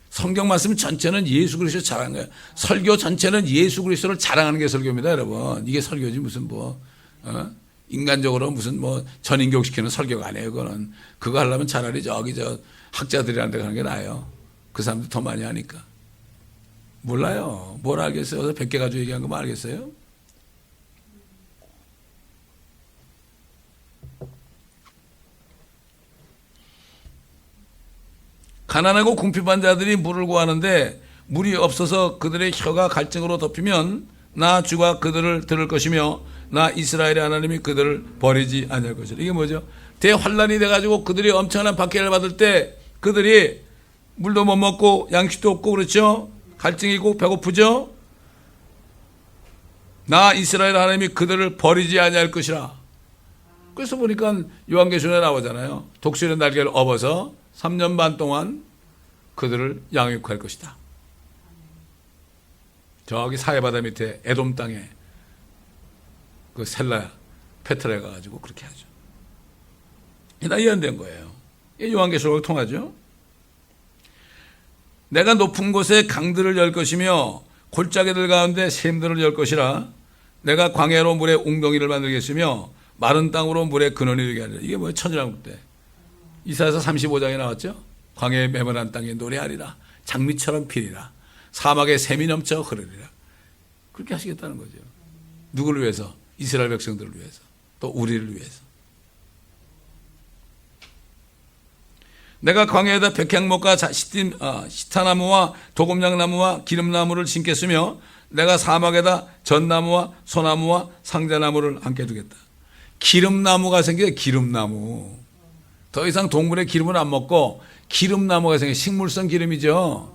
Speaker 1: 성경 말씀 전체는 예수 그리스도를 자랑하는 거예요. 설교 전체는 예수 그리스도를 자랑하는 게 설교입니다, 여러분. 이게 설교지 무슨 인간적으로 무슨 전인교육시키는 설교가 아니에요. 그거 하려면 차라리 저기 학자들이한테 가는 게 나아요. 그 사람들 더 많이 하니까. 몰라요. 뭘 알겠어요? 100개 가지고 얘기한 거만 알겠어요? 가난하고 궁핍한 자들이 물을 구하는데 물이 없어서 그들의 혀가 갈증으로 덮이면 나 주가 그들을 들을 것이며 나 이스라엘의 하나님이 그들을 버리지 아니할 것이라. 이게 뭐죠? 대환란이 돼가지고 그들이 엄청난 박해를 받을 때 그들이 물도 못 먹고 양식도 없고 그렇죠? 갈증이고 배고프죠? 나 이스라엘 하나님이 그들을 버리지 아니할 것이라. 그래서 보니까 요한계시록에 나오잖아요. 독수리의 날개를 업어서 3년 반 동안 그들을 양육할 것이다. 저기 사해바다 밑에 에돔 땅에 그 셀라 페트라에 가가지고 그렇게 하죠. 다 예언된 거예요. 이 요한계시록을 통하죠. 내가 높은 곳에 강들을 열 것이며 골짜기들 가운데 샘들을 열 것이라. 내가 광야로 물의 웅덩이를 만들겠으며 마른 땅으로 물의 근원이 되게 하리라. 이게 뭐예요? 천지랑국 때 이사야서 35장에 나왔죠. 광야의 메마른 땅에 노래하리라. 장미처럼 피리라. 사막에 샘이 넘쳐 흐르리라. 그렇게 하시겠다는 거죠. 누구를 위해서? 이스라엘 백성들을 위해서. 또 우리를 위해서. 내가 광야에다 백향목과 시타나무와 도금냥나무와 기름나무를 심겠으며 내가 사막에다 전나무와 소나무와 상자나무를 함께 두겠다. 기름나무가 생겨요. 기름나무. 더 이상 동물의 기름은 안 먹고 기름나무가 생겨. 식물성 기름이죠.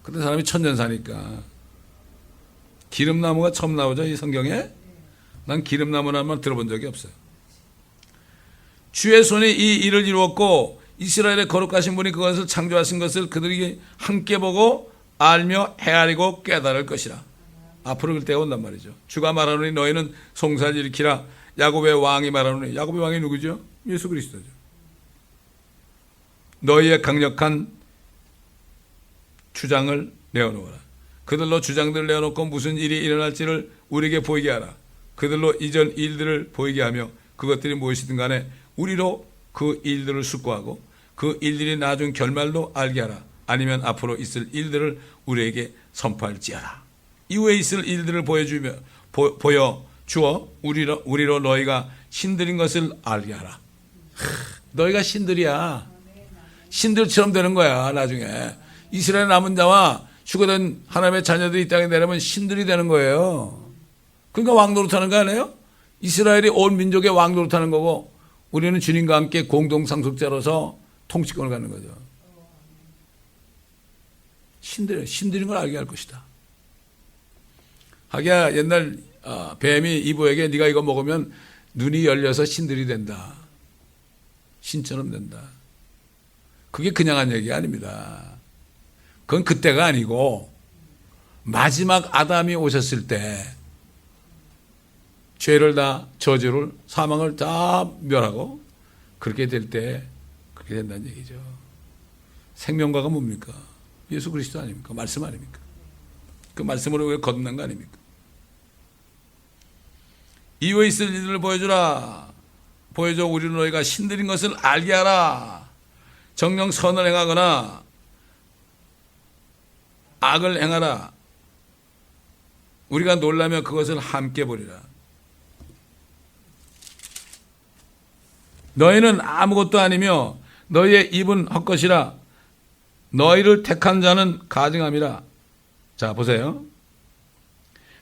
Speaker 1: 근데 사람이 천년사니까. 기름나무가 처음 나오죠, 이 성경에? 난 기름나무라는 말 들어본 적이 없어요. 주의 손이 이 일을 이루었고 이스라엘의 거룩하신 분이 그것을 창조하신 것을 그들이 함께 보고 알며 헤아리고 깨달을 것이라. 앞으로 그럴 때가 온단 말이죠. 주가 말하노니 너희는 송사를 일으키라. 야곱의 왕이 말하노니, 야곱의 왕이 누구죠? 예수 그리스도죠. 너희의 강력한 주장을 내어놓으라. 그들로 주장들을 내어놓고 무슨 일이 일어날지를 우리에게 보이게 하라. 그들로 이전 일들을 보이게 하며 그것들이 무엇이든 간에 우리로 그 일들을 숙고하고 그 일들이 나중 결말도 알게 하라. 아니면 앞으로 있을 일들을 우리에게 선포할지어라. 이후에 있을 일들을 보여주어 우리로 너희가 신들인 것을 알게 하라. 너희가 신들이야. 신들처럼 되는 거야. 나중에 이스라엘 남은 자와 휴거된 하나님의 자녀들이 이 땅에 내려면 신들이 되는 거예요. 그러니까 왕노릇하는 거 아니에요? 이스라엘이 온 민족의 왕노릇하는 거고 우리는 주님과 함께 공동상속자로서 통치권을 갖는 거죠. 신들인 걸 알게 할 것이다. 하기야 옛날 뱀이 이브에게 네가 이거 먹으면 눈이 열려서 신들이 된다. 신처럼 된다. 그게 그냥 한 얘기 아닙니다. 그건 그때가 아니고 마지막 아담이 오셨을 때 죄를 다 저주를 사망을 다 멸하고 그렇게 될 때 그렇게 된다는 얘기죠. 생명과가 뭡니까? 예수 그리스도 아닙니까? 말씀 아닙니까? 그 말씀으로 우리가 거듭난 거 아닙니까? 이후에 있을 일들을 보여주라. 보여줘. 우리는 너희가 신들인 것을 알게 하라. 정녕 선을 행하거나 악을 행하라. 우리가 놀라며 그것을 함께 보리라. 너희는 아무것도 아니며 너희의 입은 헛것이라. 너희를 택한 자는 가증함이라. 자, 보세요.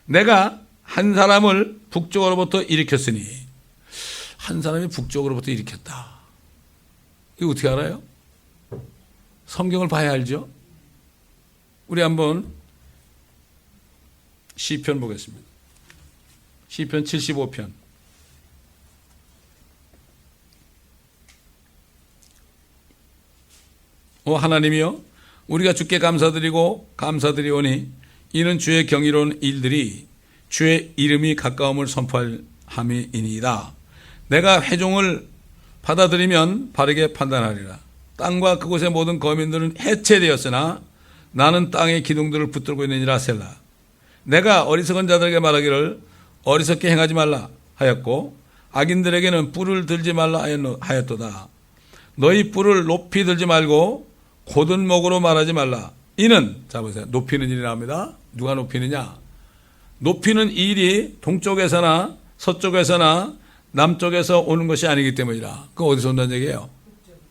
Speaker 1: 내가 한 사람을 북쪽으로부터 일으켰으니, 한 사람이 북쪽으로부터 일으켰다. 이거 어떻게 알아요? 성경을 봐야 알죠? 우리 한번 시편 보겠습니다. 시편 75편. 하나님이여, 우리가 주께 감사드리오니 이는 주의 경이로운 일들이 주의 이름이 가까움을 선포함이니이다. 내가 회종을 받아들이면 바르게 판단하리라. 땅과 그곳의 모든 거민들은 해체되었으나 나는 땅의 기둥들을 붙들고 있느니라. 셀라. 내가 어리석은 자들에게 말하기를 어리석게 행하지 말라 하였고 악인들에게는 뿔을 들지 말라 하였도다. 너희 뿔을 높이 들지 말고 곧은 목으로 말하지 말라. 이는, 자 보세요. 높이는 일이 나옵니다. 누가 높이느냐? 높이는 일이 동쪽에서나 서쪽에서나 남쪽에서 오는 것이 아니기 때문이라. 그건 어디서 온다는 얘기예요?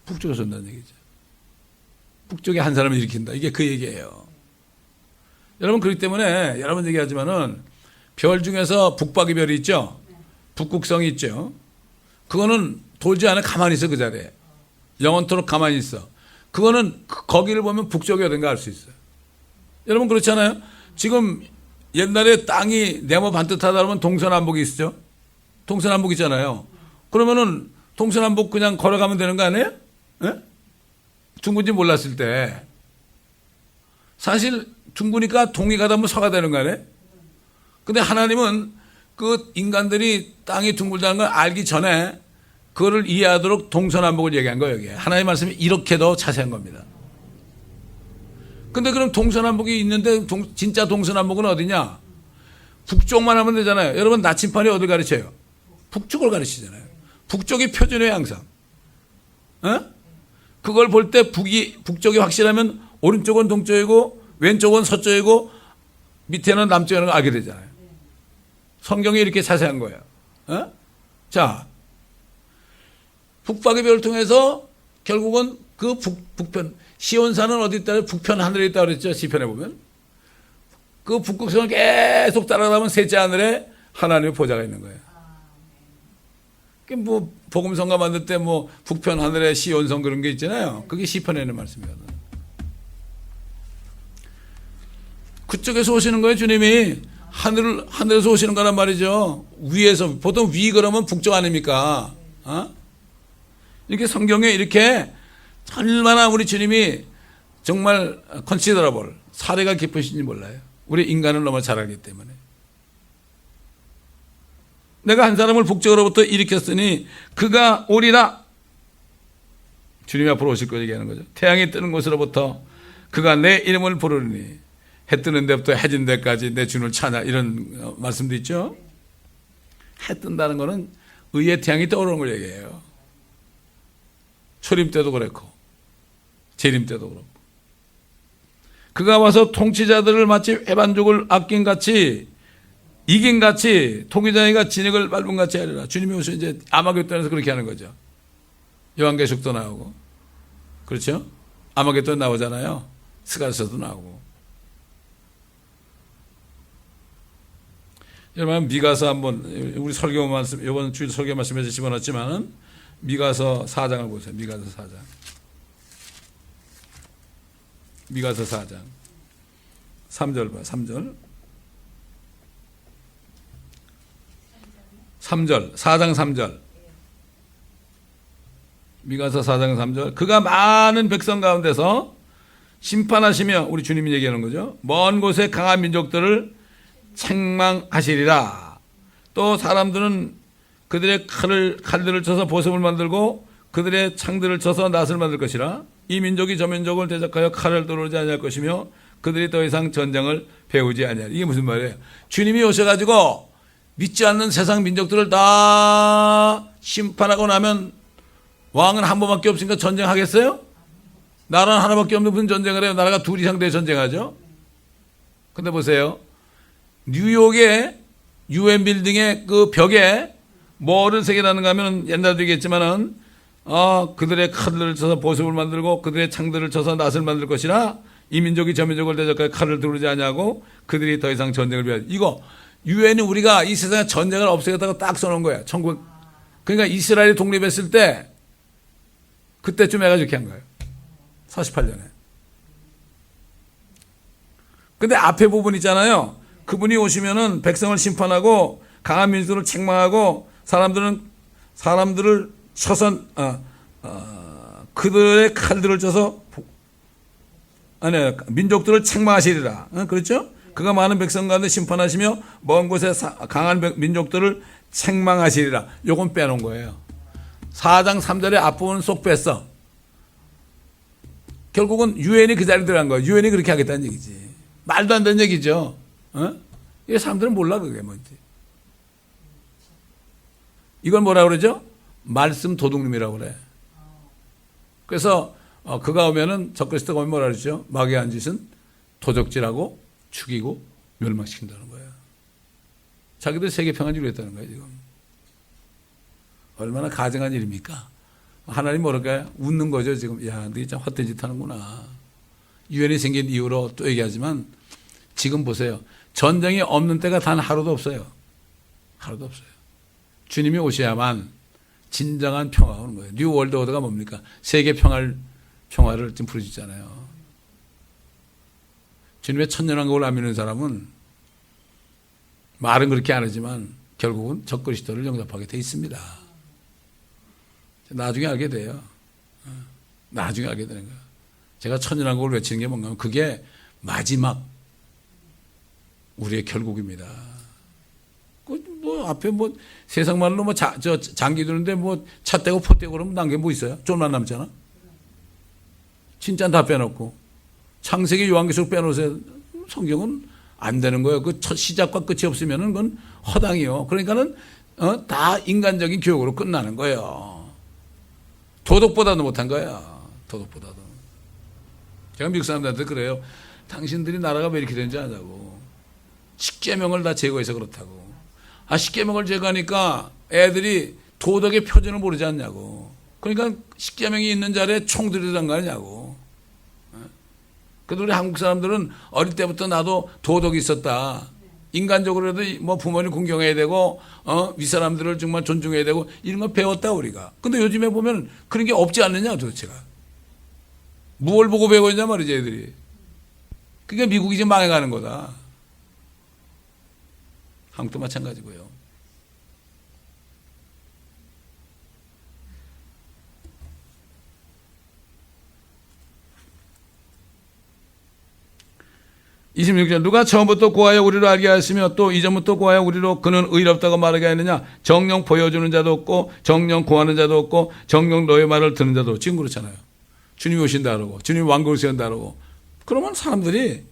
Speaker 1: 북쪽에서 온다는 얘기죠. 북쪽에 한 사람을 일으킨다. 이게 그 얘기예요. 여러분, 그렇기 때문에 여러 번 얘기하지만은 별 중에서 북박이 별이 있죠? 북극성이 있죠? 그거는 돌지 않아 가만히 있어, 그 자리에. 영원토록 가만히 있어. 그거는 거기를 보면 북쪽이 어딘가 알 수 있어요. 여러분 그렇잖아요. 지금 옛날에 땅이 네모 반듯하다 그러면 동서남북이 있죠. 동서남북 있잖아요. 그러면은 동서남북 그냥 걸어가면 되는 거 아니에요? 예? 둥근지 몰랐을 때. 사실 둥그니까 동이 가다 보면 서가 되는 거 아니에요? 근데 하나님은 그 인간들이 땅이 둥글다는 걸 알기 전에 그거를 이해하도록 동서남북을 얘기한 거예요. 여기에. 하나님의 말씀이 이렇게 더 자세한 겁니다. 근데 그럼 동서남북이 있는데 진짜 동서남북은 어디냐? 북쪽만 하면 되잖아요. 여러분 나침판이 어딜 가르쳐요? 북쪽을 가르치잖아요. 북쪽이 표준이에요 항상. 어? 그걸 볼 때 북쪽이 확실하면 오른쪽은 동쪽이고 왼쪽은 서쪽이고 밑에는 남쪽이라는 걸 알게 되잖아요. 성경이 이렇게 자세한 거예요. 어? 자, 북박의 별을 통해서 결국은 그 북편, 시온산은 어디 있다? 북편 하늘에 있다 그랬죠. 시편에 보면. 그 북극성을 계속 따라가면 셋째 하늘에 하나님의 보좌가 있는 거예요. 뭐 복음성가 만들 때 뭐 북편 하늘에 시온성 그런 게 있잖아요. 그게 시편에 있는 말씀이거든. 그쪽에서 오시는 거예요. 주님이 하늘에서 오시는 거란 말이죠. 위에서 보통 위 그러면 북쪽 아닙니까? 이렇게 성경에 이렇게 얼마나 우리 주님이 정말 컨시더러블 사례가 깊으신지 몰라요. 우리 인간을 너무 잘 알기 때문에. 내가 한 사람을 북쪽으로부터 일으켰으니 그가 오리라. 주님이 앞으로 오실 거 얘기하는 거죠. 태양이 뜨는 곳으로부터 그가 내 이름을 부르니 해 뜨는 데부터 해 진 데까지 내 주를 찾아, 이런 말씀도 있죠. 해 뜬다는 거는 의의 태양이 떠오르는 걸 얘기해요. 초림 때도 그렇고 재림 때도 그렇고. 그가 와서 통치자들을 마치 해반족을 아낀 같이 이긴 같이 통치자가 진액을 밟은 같이 하리라. 주님이 오셔 이제 아마겟돈에서 그렇게 하는 거죠. 요한계시록도 나오고, 그렇죠? 아마겟돈 나오잖아요. 스가랴서도 나오고. 여러분 미가서 한번 우리 설교 말씀 이번 주일 설교 말씀에서 집어넣었지만은 미가서 4장을 보세요. 미가서 4장. 미가서 4장 3절 봐. 3절 4장 3절. 미가서 4장 3절. 그가 많은 백성 가운데서 심판하시며, 우리 주님이 얘기하는 거죠. 먼 곳의 강한 민족들을 책망하시리라. 또 사람들은 그들의 칼들을 쳐서 보석을 만들고 그들의 창들을 쳐서 낫을 만들 것이라. 이 민족이 저 민족을 대적하여 칼을 들어오지 아니할 것이며 그들이 더 이상 전쟁을 배우지 아니하리라. 이게 무슨 말이에요? 주님이 오셔가지고 믿지 않는 세상 민족들을 다 심판하고 나면 왕은 한 번밖에 없으니까 전쟁하겠어요? 나라는 하나밖에 없는 무슨 전쟁을 해요? 나라가 둘 이상 돼 전쟁하죠? 근데 보세요. 뉴욕의 UN 빌딩의 그 벽에 뭐를 새겨놨는가 하면 옛날도 얘기했지만은 그들의 칼들을 쳐서 보석을 만들고 그들의 창들을 쳐서 낫을 만들 것이라. 이 민족이 저 민족을 대적하여 칼을 들지 아니하고 그들이 더 이상 전쟁을 배우지. 이거 유엔이 우리가 이 세상에 전쟁을 없애겠다고 딱 써놓은 거야. 그러니까 이스라엘이 독립했을 때 그때쯤 해가지고 이렇게 한 거예요. 48년에. 근데 앞에 부분 있잖아요. 그분이 오시면은 백성을 심판하고 강한 민족들을 책망하고 사람들을 쳐서 그들의 칼들을 쳐서 민족들을 책망하시리라. 그렇죠? 그가 많은 백성 가운데 심판하시며 먼 곳에 강한 민족들을 책망하시리라. 요건 빼놓은 거예요. 4장 3절의 앞부분은 쏙 뺐어. 결국은 유엔이 그 자리에 들어간 거예요. 유엔이 그렇게 하겠다는 얘기지. 말도 안 되는 얘기죠. 이 사람들은 몰라 그게 뭔지. 이걸 뭐라고 그러죠? 말씀 도둑놈이라고 그래. 그래서 그가 오면은 적그리스도가 오면 뭐라 그러죠? 마귀의 한 짓은 도적질하고 죽이고 멸망시킨다는 거예요. 자기들 세계 평안을 위했다는 거예요 지금. 얼마나 가증한 일입니까? 하나님 뭐랄까요? 웃는 거죠 지금. 야, 너희 참 헛된 짓 하는구나. 유엔이 생긴 이후로 또 얘기하지만 지금 보세요. 전쟁이 없는 때가 단 하루도 없어요. 하루도 없어요. 주님이 오셔야만 진정한 평화가 오는 거예요. 뉴 월드 오더가 뭡니까? 세계 평화를 지금 부르짖잖아요. 주님의 천년왕국을 안 믿는 사람은 말은 그렇게 안 하지만 결국은 적그리스도를 영접하게 돼 있습니다. 나중에 알게 돼요. 나중에 알게 되는 거예요. 제가 천년왕국을 외치는 게 뭔가 하면 그게 마지막 우리의 결국입니다. 뭐 앞에 뭐 세상 말로 뭐 장기 두는데 뭐 차 떼고 포 떼고 그러면 난 게 뭐 있어요? 좀만 남잖아. 진짜 다 빼놓고 창세기 요한계시록 빼놓으세요. 성경은 안 되는 거예요. 그 첫 시작과 끝이 없으면은 그건 허당이요. 그러니까는 다 인간적인 교육으로 끝나는 거예요. 도덕보다도 못한 거야. 도덕보다도. 제가 미국 사람들한테 그래요. 당신들이 나라가 왜 이렇게 되는지 아냐고. 십계명을 다 제거해서 그렇다고. 십계명을 제거하니까 애들이 도덕의 표준을 모르지 않냐고. 그러니까 십계명이 있는 자리에 총 들이던 거 아니냐고. 그래도 우리 한국 사람들은 어릴 때부터 나도 도덕이 있었다. 인간적으로도 뭐 부모님 공경해야 되고 윗사람들을 정말 존중해야 되고 이런 거 배웠다 우리가. 근데 요즘에 보면 그런 게 없지 않느냐 도대체가. 무엇을 보고 배우고 있냐 말이지 애들이. 그러니까 미국이 지금 망해가는 거다. 한국도 마찬가지고요. (26절) 누가 처음부터 고하여 우리로 알게 하였으며 또 이전부터 고하여 우리로 그는 의롭다고 말하게 하느냐. 정령 보여주는 자도 없고 정령 고하는 자도 없고 정령 너의 말을 듣는 자도. 지금 그렇잖아요. 주님이 오신다 그러고 주님이 왕국을 세운다 그러고 그러면 사람들이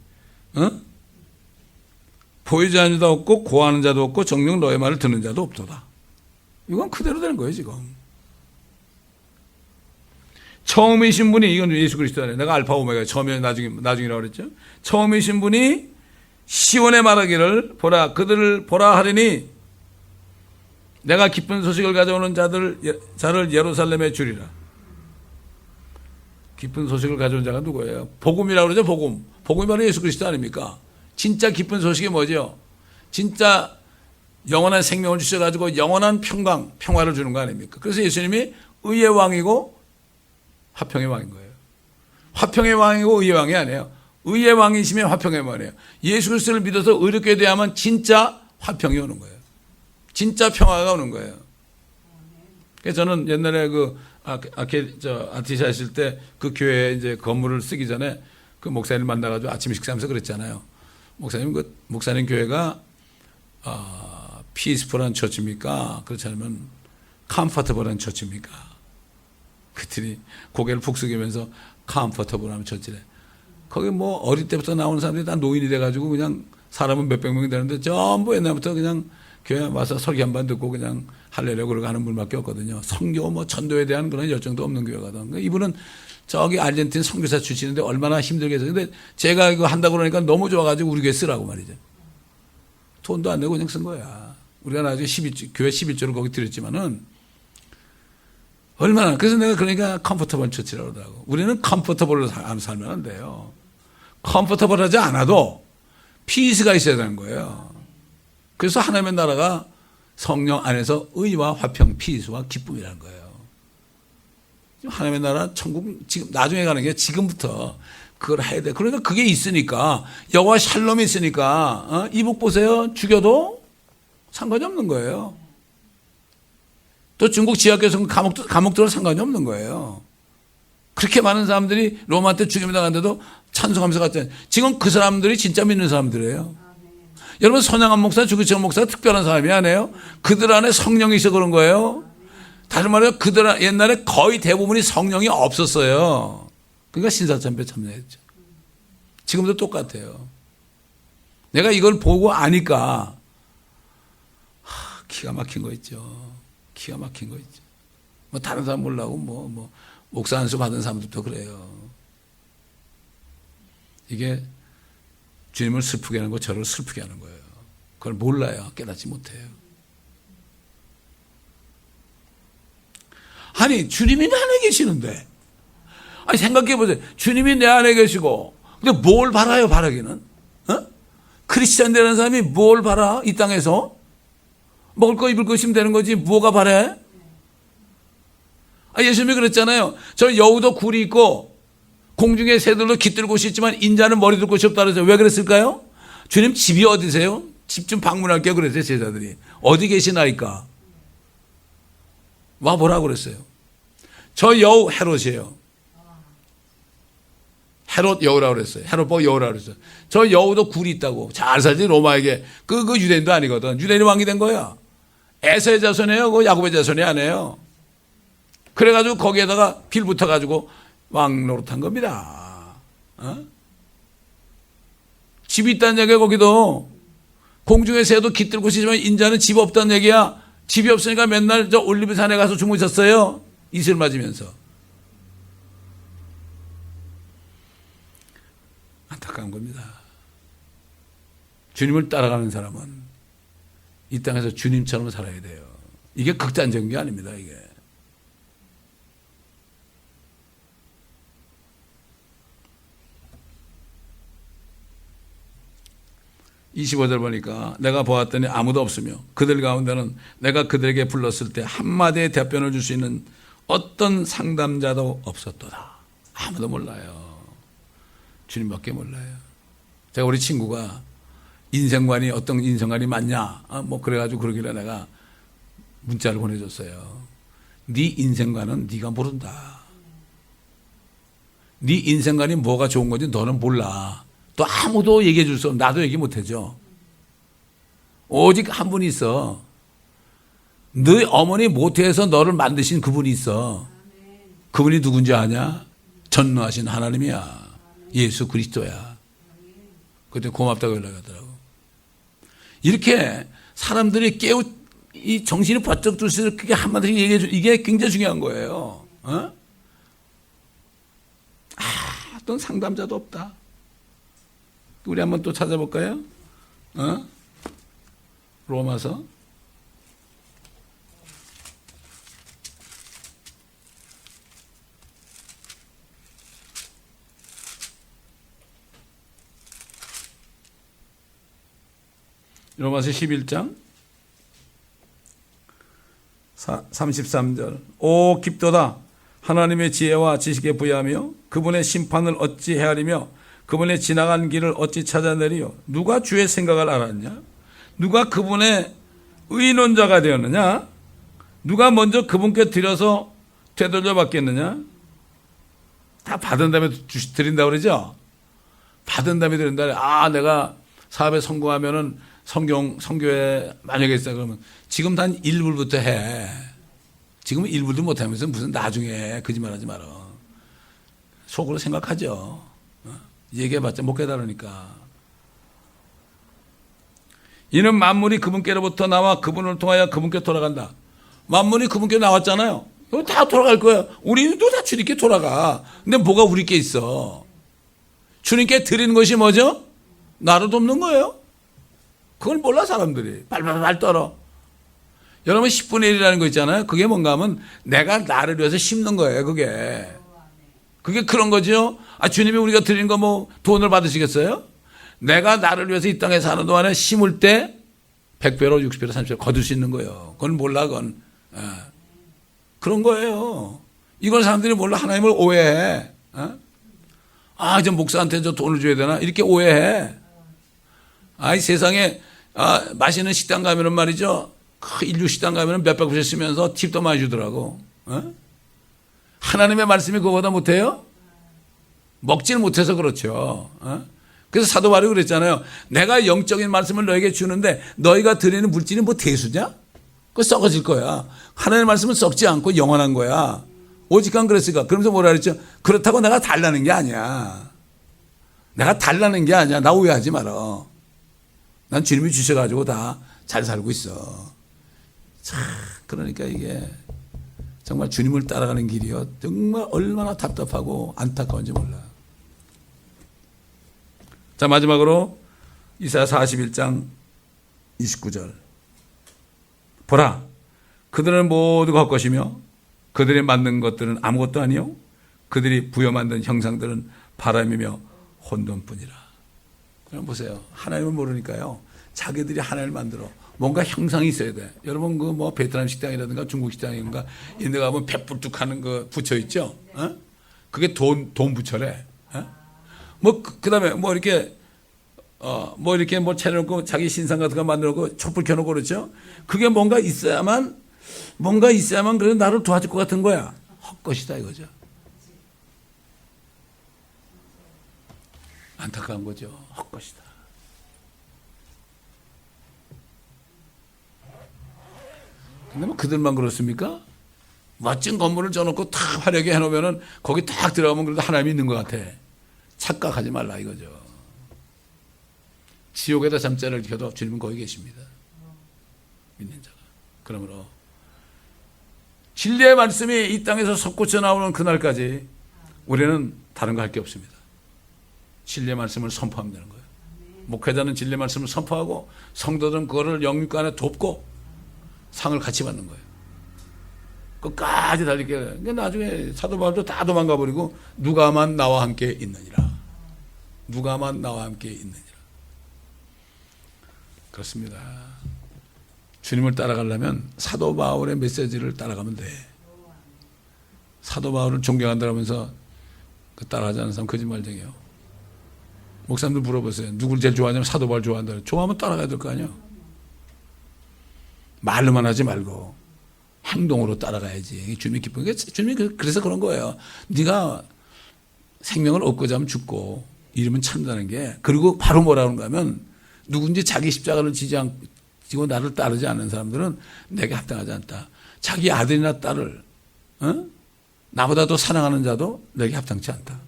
Speaker 1: 보여주는 자도 없고 고하는 자도 없고 정령 너의 말을 듣는 자도 없도다. 이건 그대로 되는 거예요 지금. 처음이신 분이, 이건 예수 그리스도 아니에요. 내가 알파 오메가, 처음에 나중이라고 그랬죠. 처음이신 분이 시온에 말하기를 보라, 그들을 보라 하리니 내가 기쁜 소식을 가져오는 자를 예루살렘에 주리라. 기쁜 소식을 가져온 자가 누구예요? 복음이라고 그러죠, 복음. 복음이 바로 예수 그리스도 아닙니까? 진짜 기쁜 소식이 뭐죠? 진짜 영원한 생명을 주셔가지고 영원한 평화를 주는 거 아닙니까? 그래서 예수님이 의의 왕이고 화평의 왕인 거예요. 화평의 왕이고 의의 왕이 아니에요. 의의 왕이시면 화평의 왕이에요. 예수 그리스도를 믿어서 의롭게 대하면 진짜 화평이 오는 거예요. 진짜 평화가 오는 거예요. 그래서 저는 옛날에 아티샤 했을 때 그 교회 이제 건물을 쓰기 전에 그 목사님 만나가지고 아침 식사하면서 그랬잖아요. 목사님 교회가 피스풀한 처치입니까? 그렇지 않으면 컴포터블한 처치입니까? 그들이 고개를 푹 숙이면서 컴포터블한 처치래. 거기 뭐 어릴 때부터 나오는 사람들이 다 노인이 돼가지고 그냥 사람은 몇백 명이 되는데 전부 옛날부터 그냥 교회 와서 설교 한 번 듣고 그냥 할래려고 그러고 하는 분밖에 없거든요. 선교 뭐 전도에 대한 그런 열정도 없는 교회거든. 이분은 저기 아르헨티나 선교사 출신인데 얼마나 힘들게 해서. 근데 제가 이거 한다고 그러니까 너무 좋아가지고 우리 교회 쓰라고 말이죠. 돈도 안 내고 그냥 쓴 거야. 우리가 나중에 교회 11조를 거기 드렸지만은 얼마나. 그래서 내가 그러니까 컴포터블 처치라고 그러더라고. 우리는 컴포터블로 살면 안 돼요. 컴포터블 하지 않아도 피스가 있어야 되는 거예요. 그래서 하나님의 나라가 성령 안에서 의와 화평, 피스와 기쁨이라는 거예요. 하나님의 나라, 천국, 지금, 나중에 가는 게 지금부터 그걸 해야 돼. 그러니까 그게 있으니까, 여호와 샬롬이 있으니까, 이북 보세요. 죽여도 상관이 없는 거예요. 또 중국 지하교에서 감옥들은 상관이 없는 거예요. 그렇게 많은 사람들이 로마 때 죽임을 당한데도 찬송하면서 갔잖아요. 지금 그 사람들이 진짜 믿는 사람들이에요. 여러분, 손양한 목사, 주기철 목사가 특별한 사람이 아니에요. 그들 안에 성령이 있어 그런 거예요. 다른 말로 그들 옛날에 거의 대부분이 성령이 없었어요. 그러니까 신사참배 참여했죠. 지금도 똑같아요. 내가 이걸 보고 아니까 기가 막힌 거 있죠. 기가 막힌 거 있죠. 뭐 다른 사람 몰라고 뭐 목사 안수 받은 사람들도 그래요. 이게 주님을 슬프게 하는 거, 저를 슬프게 하는 거예요. 그걸 몰라요. 깨닫지 못해요. 아니, 주님이 내 안에 계시는데. 아니, 생각해 보세요. 주님이 내 안에 계시고. 근데 뭘 바라요, 바라기는? 크리스찬 되는 사람이 뭘 바라? 이 땅에서? 먹을 거 입을 거 있으면 되는 거지. 뭐가 바래? 예수님이 그랬잖아요. 저 여우도 굴이 있고 공중의 새들도 깃들 곳이 있지만 인자는 머리 둘 곳이 없다 그랬어요. 왜 그랬을까요? 주님 집이 어디세요? 집 좀 방문할게요 그랬어요. 제자들이. 어디 계시나이까? 와보라고 그랬어요. 저 여우 헤롯이에요. 헤롯 여우라고 그랬어요. 헤롯 보고 여우라고 그랬어요. 저 여우도 굴이 있다고. 잘 살지 로마에게. 그 유대인도 아니거든. 유대인이 왕이 된 거야. 에서의 자손이에요. 그 야곱의 자손이 아니에요. 그래가지고 거기에다가 빌 붙어가지고 왕 노릇한 겁니다. 집이 있다는 얘기야. 거기도 공중의 새도 깃들 곳이지만 인자는 집 없다는 얘기야. 집이 없으니까 맨날 저 올리브산에 가서 주무셨어요. 이슬 맞으면서. 안타까운 겁니다. 주님을 따라가는 사람은 이 땅에서 주님처럼 살아야 돼요. 이게 극단적인 게 아닙니다. 이게. 25절 보니까 내가 보았더니 아무도 없으며 그들 가운데는 내가 그들에게 불렀을 때 한마디의 답변을 줄 수 있는 어떤 상담자도 없었도다. 아무도 몰라요. 주님밖에 몰라요. 제가 우리 친구가 인생관이 어떤 인생관이 맞냐 뭐 그래가지고 그러길래 내가 문자를 보내줬어요. 네 인생관은 네가 모른다. 네 인생관이 뭐가 좋은 건지 너는 몰라. 또 아무도 얘기해 줄 수 없어. 나도 얘기 못 해줘. 오직 한 분이 있어. 너희 어머니 모태에서 너를 만드신 그분이 있어. 그분이 누군지 아냐? 전능하신 하나님이야. 예수 그리스도야. 그때 고맙다고 연락하더라고. 이렇게 사람들이 이 정신이 바짝 들 수 있도록 그게 한마디씩 얘기해 줘. 이게 굉장히 중요한 거예요. 어떤 상담자도 없다. 우리 한번 또 찾아볼까요? 로마서 11장 33절. 오 깊도다. 하나님의 지혜와 지식에 부여하며 그분의 심판을 어찌 헤아리며 그분의 지나간 길을 어찌 찾아내리요. 누가 주의 생각을 알았냐? 누가 그분의 의논자가 되었느냐? 누가 먼저 그분께 드려서 되돌려 받겠느냐? 다 받은 다음에 드린다고 그러죠? 받은 다음에 드린다. 내가 사업에 성공하면은 성교에 만약에 있어 그러면 지금 단 1불부터 해. 지금 1불도 못하면서 무슨 나중에 거짓말하지 마라. 속으로 생각하죠. 얘기해봤자 못 깨달으니까. 이는 만물이 그분께로부터 나와 그분을 통하여 그분께 돌아간다. 만물이 그분께 나왔잖아요. 이거 다 돌아갈 거야. 우리는 또 다 주님께 돌아가. 근데 뭐가 우리께 있어? 주님께 드리는 것이 뭐죠? 나를 돕는 거예요. 그걸 몰라 사람들이. 발발발 떨어. 여러분 10분의 1이라는 거 있잖아요. 그게 뭔가 하면 내가 나를 위해서 심는 거예요. 그게 그런 거죠. 주님이 우리가 드리는 거 뭐 돈을 받으시겠어요? 내가 나를 위해서 이 땅에 사는 동안에 심을 때 100배로 60배로 30배로 거둘 수 있는 거예요. 그건 몰라 그건. 그런 거예요. 이걸 사람들이 몰라. 하나님을 오해해. 이제 목사한테 저 돈을 줘야 되나? 이렇게 오해해. 이 세상에 맛있는 식당 가면은 말이죠. 인류 식당 가면은 몇백 불씩 쓰면서 팁도 많이 주더라고. 하나님의 말씀이 그거보다 못해요? 먹지를 못해서 그렇죠. 그래서 사도 바울이 그랬잖아요. 내가 영적인 말씀을 너에게 주는데 너희가 드리는 물질이 뭐 대수냐? 그거 썩어질 거야. 하나님의 말씀은 썩지 않고 영원한 거야. 오직한 그랬으니까. 그러면서 뭐라 그랬죠? 그렇다고 내가 달라는 게 아니야. 내가 달라는 게 아니야. 나 오해하지 마라. 난 주님이 주셔가지고 다 잘 살고 있어. 그러니까 이게 정말 주님을 따라가는 길이요. 정말 얼마나 답답하고 안타까운지 몰라. 자, 마지막으로 이사야 41장 29절. 보라, 그들은 모두 헛것이며 그들이 만든 것들은 아무것도 아니요 그들이 부여 만든 형상들은 바람이며 혼돈뿐이라. 그럼 보세요. 하나님을 모르니까요. 자기들이 하나님을 만들어. 뭔가 형상이 있어야 돼. 여러분 그 뭐 베트남 식당이라든가 중국 식당인가 이런 데 가면 뱃불뚝 하는 거 부처 있죠? 그게 돈 부처래. 뭐 그다음에 뭐 이렇게 뭐 차려놓고 자기 신상 같은 거 만들어놓고 촛불 켜놓고 그렇죠? 그게 뭔가 있어야만 그래도 나를 도와줄 것 같은 거야. 헛것이다 이거죠. 안타까운 거죠. 헛것이다. 근데 뭐 그들만 그렇습니까? 멋진 건물을 져놓고 탁 화려하게 해놓으면은 거기 딱 들어가면 그래도 하나님이 있는 것 같아. 착각하지 말라 이거죠. 지옥에다 잠자리를 켜도 주님은 거기 계십니다. 믿는 자가. 그러므로 진리의 말씀이 이 땅에서 솟구쳐 나오는 그날까지 우리는 다른 거 할 게 없습니다. 진리의 말씀을 선포하면 되는 거예요. 목회자는 진리의 말씀을 선포하고 성도들은 그거를 영육과 안에 돕고 상을 같이 받는 거예요. 끝까지 달리게. 그러니까 나중에 사도 바울도 다 도망가 버리고 누가만 나와 함께 있느니라. 누가만 나와 함께 있느니라. 그렇습니다. 주님을 따라가려면 사도 바울의 메시지를 따라가면 돼. 사도 바울을 존경한다면서 그 따라하지 않는 사람 거짓말쟁이에요. 목사님들 물어보세요. 누굴 제일 좋아하냐면 사도 바울 좋아한다. 좋아하면 따라가야 될 거 아니야. 말로만 하지 말고 행동으로 따라가야지. 주님이 기쁜 게 주님이 그래서 그런 거예요. 네가 생명을 얻고자 하면 죽고 이러면 참다는 게, 그리고 바로 뭐라 그런가 하면 누군지 자기 십자가를 지고 나를 따르지 않는 사람들은 내게 합당하지 않다. 자기 아들이나 딸을 나보다 더 사랑하는 자도 내게 합당치 않다.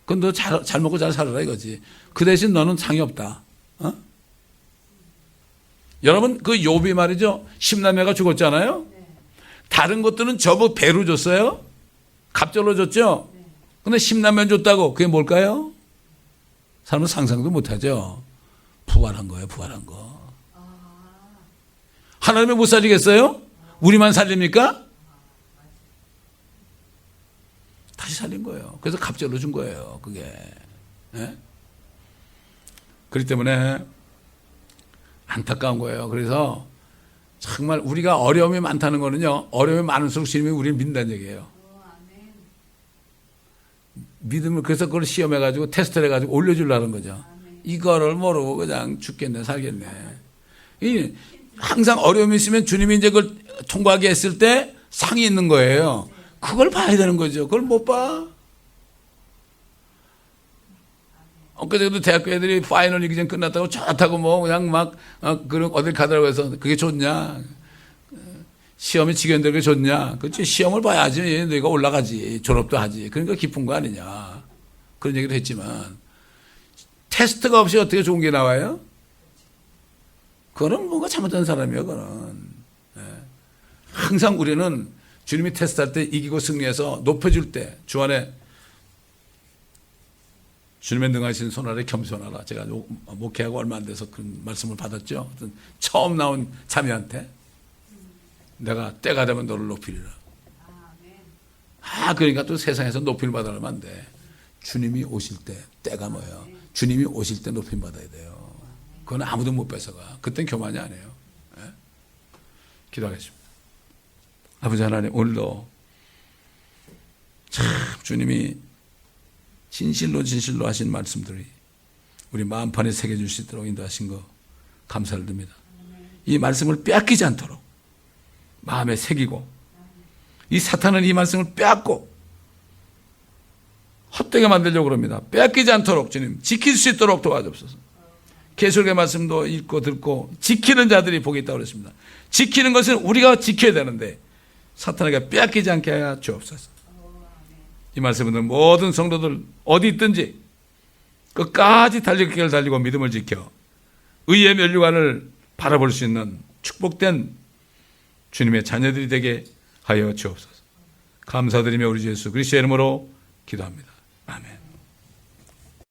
Speaker 1: 그건 너 잘 먹고 잘 살아라 이거지. 그 대신 너는 상이 없다. 여러분 그 욥이 말이죠. 10남매가 죽었잖아요. 다른 것들은 저보 배로 줬어요. 갑절로 줬죠. 근데 10남매 줬다고 그게 뭘까요? 사람은 상상도 못하죠. 부활한 거예요. 부활한 거. 하나님이 못 살리겠어요? 우리만 살립니까? 다시 살린 거예요. 그래서 갑절로 준 거예요. 그게. 예? 그렇기 때문에 안타까운 거예요. 그래서 정말 우리가 어려움이 많다는 거는요, 어려움이 많을수록 주님이 우리를 믿는다는 얘기예요. 믿음을, 그래서 그걸 시험해가지고 테스트를 해가지고 올려주려는 거죠. 이거를 모르고 그냥 죽겠네, 살겠네. 항상 어려움이 있으면 주님이 이제 그걸 통과하게 했을 때 상이 있는 거예요. 그걸 봐야 되는 거죠. 그걸 못 봐. 엊그제도 대학교 애들이 파이널 이기전 끝났다고 좋다고 뭐 그냥 막 그런 어딜 가더라고 해서 그게 좋냐? 시험이 직연되는 게 좋냐? 그렇지. 시험을 봐야지 내가 올라가지. 졸업도 하지. 그러니까 기쁜 거 아니냐. 그런 얘기를 했지만 테스트가 없이 어떻게 좋은 게 나와요? 그거는 뭔가 잘못된 사람이에요. 그거는. 항상 우리는 주님이 테스트할 때 이기고 승리해서 높여줄 때 주 안에 주님의 능하신 손 아래 겸손하라. 제가 목회하고 얼마 안 돼서 그 말씀을 받았죠. 처음 나온 자매한테 내가 때가 되면 너를 높이리라. 그러니까 또 세상에서 높임을 받으려면 안 돼. 주님이 오실 때 때가 뭐예요? 주님이 오실 때 높임 받아야 돼요. 그건 아무도 못 뺏어가. 그땐 교만이 아니에요. 기도하겠습니다. 아버지 하나님, 오늘도 참 주님이 진실로 하신 말씀들이 우리 마음판에 새겨줄 수 있도록 인도하신 거 감사를 드립니다. 이 말씀을 빼앗기지 않도록 마음에 새기고, 이 사탄은 이 말씀을 빼앗고 헛되게 만들려고 합니다. 빼앗기지 않도록 주님 지킬 수 있도록 도와주옵소서. 계시록의 말씀도 읽고 듣고 지키는 자들이 복이 있다고 그랬습니다. 지키는 것은 우리가 지켜야 되는데 사탄에게 빼앗기지 않게 하여 주옵소서. 이 말씀은 모든 성도들 어디 있든지 끝까지 길을 달리고 믿음을 지켜 의의 면류관을 바라볼 수 있는 축복된 주님의 자녀들이 되게 하여 주옵소서. 감사드리며 우리 주 예수 그리스도의 이름으로 기도합니다. 아멘.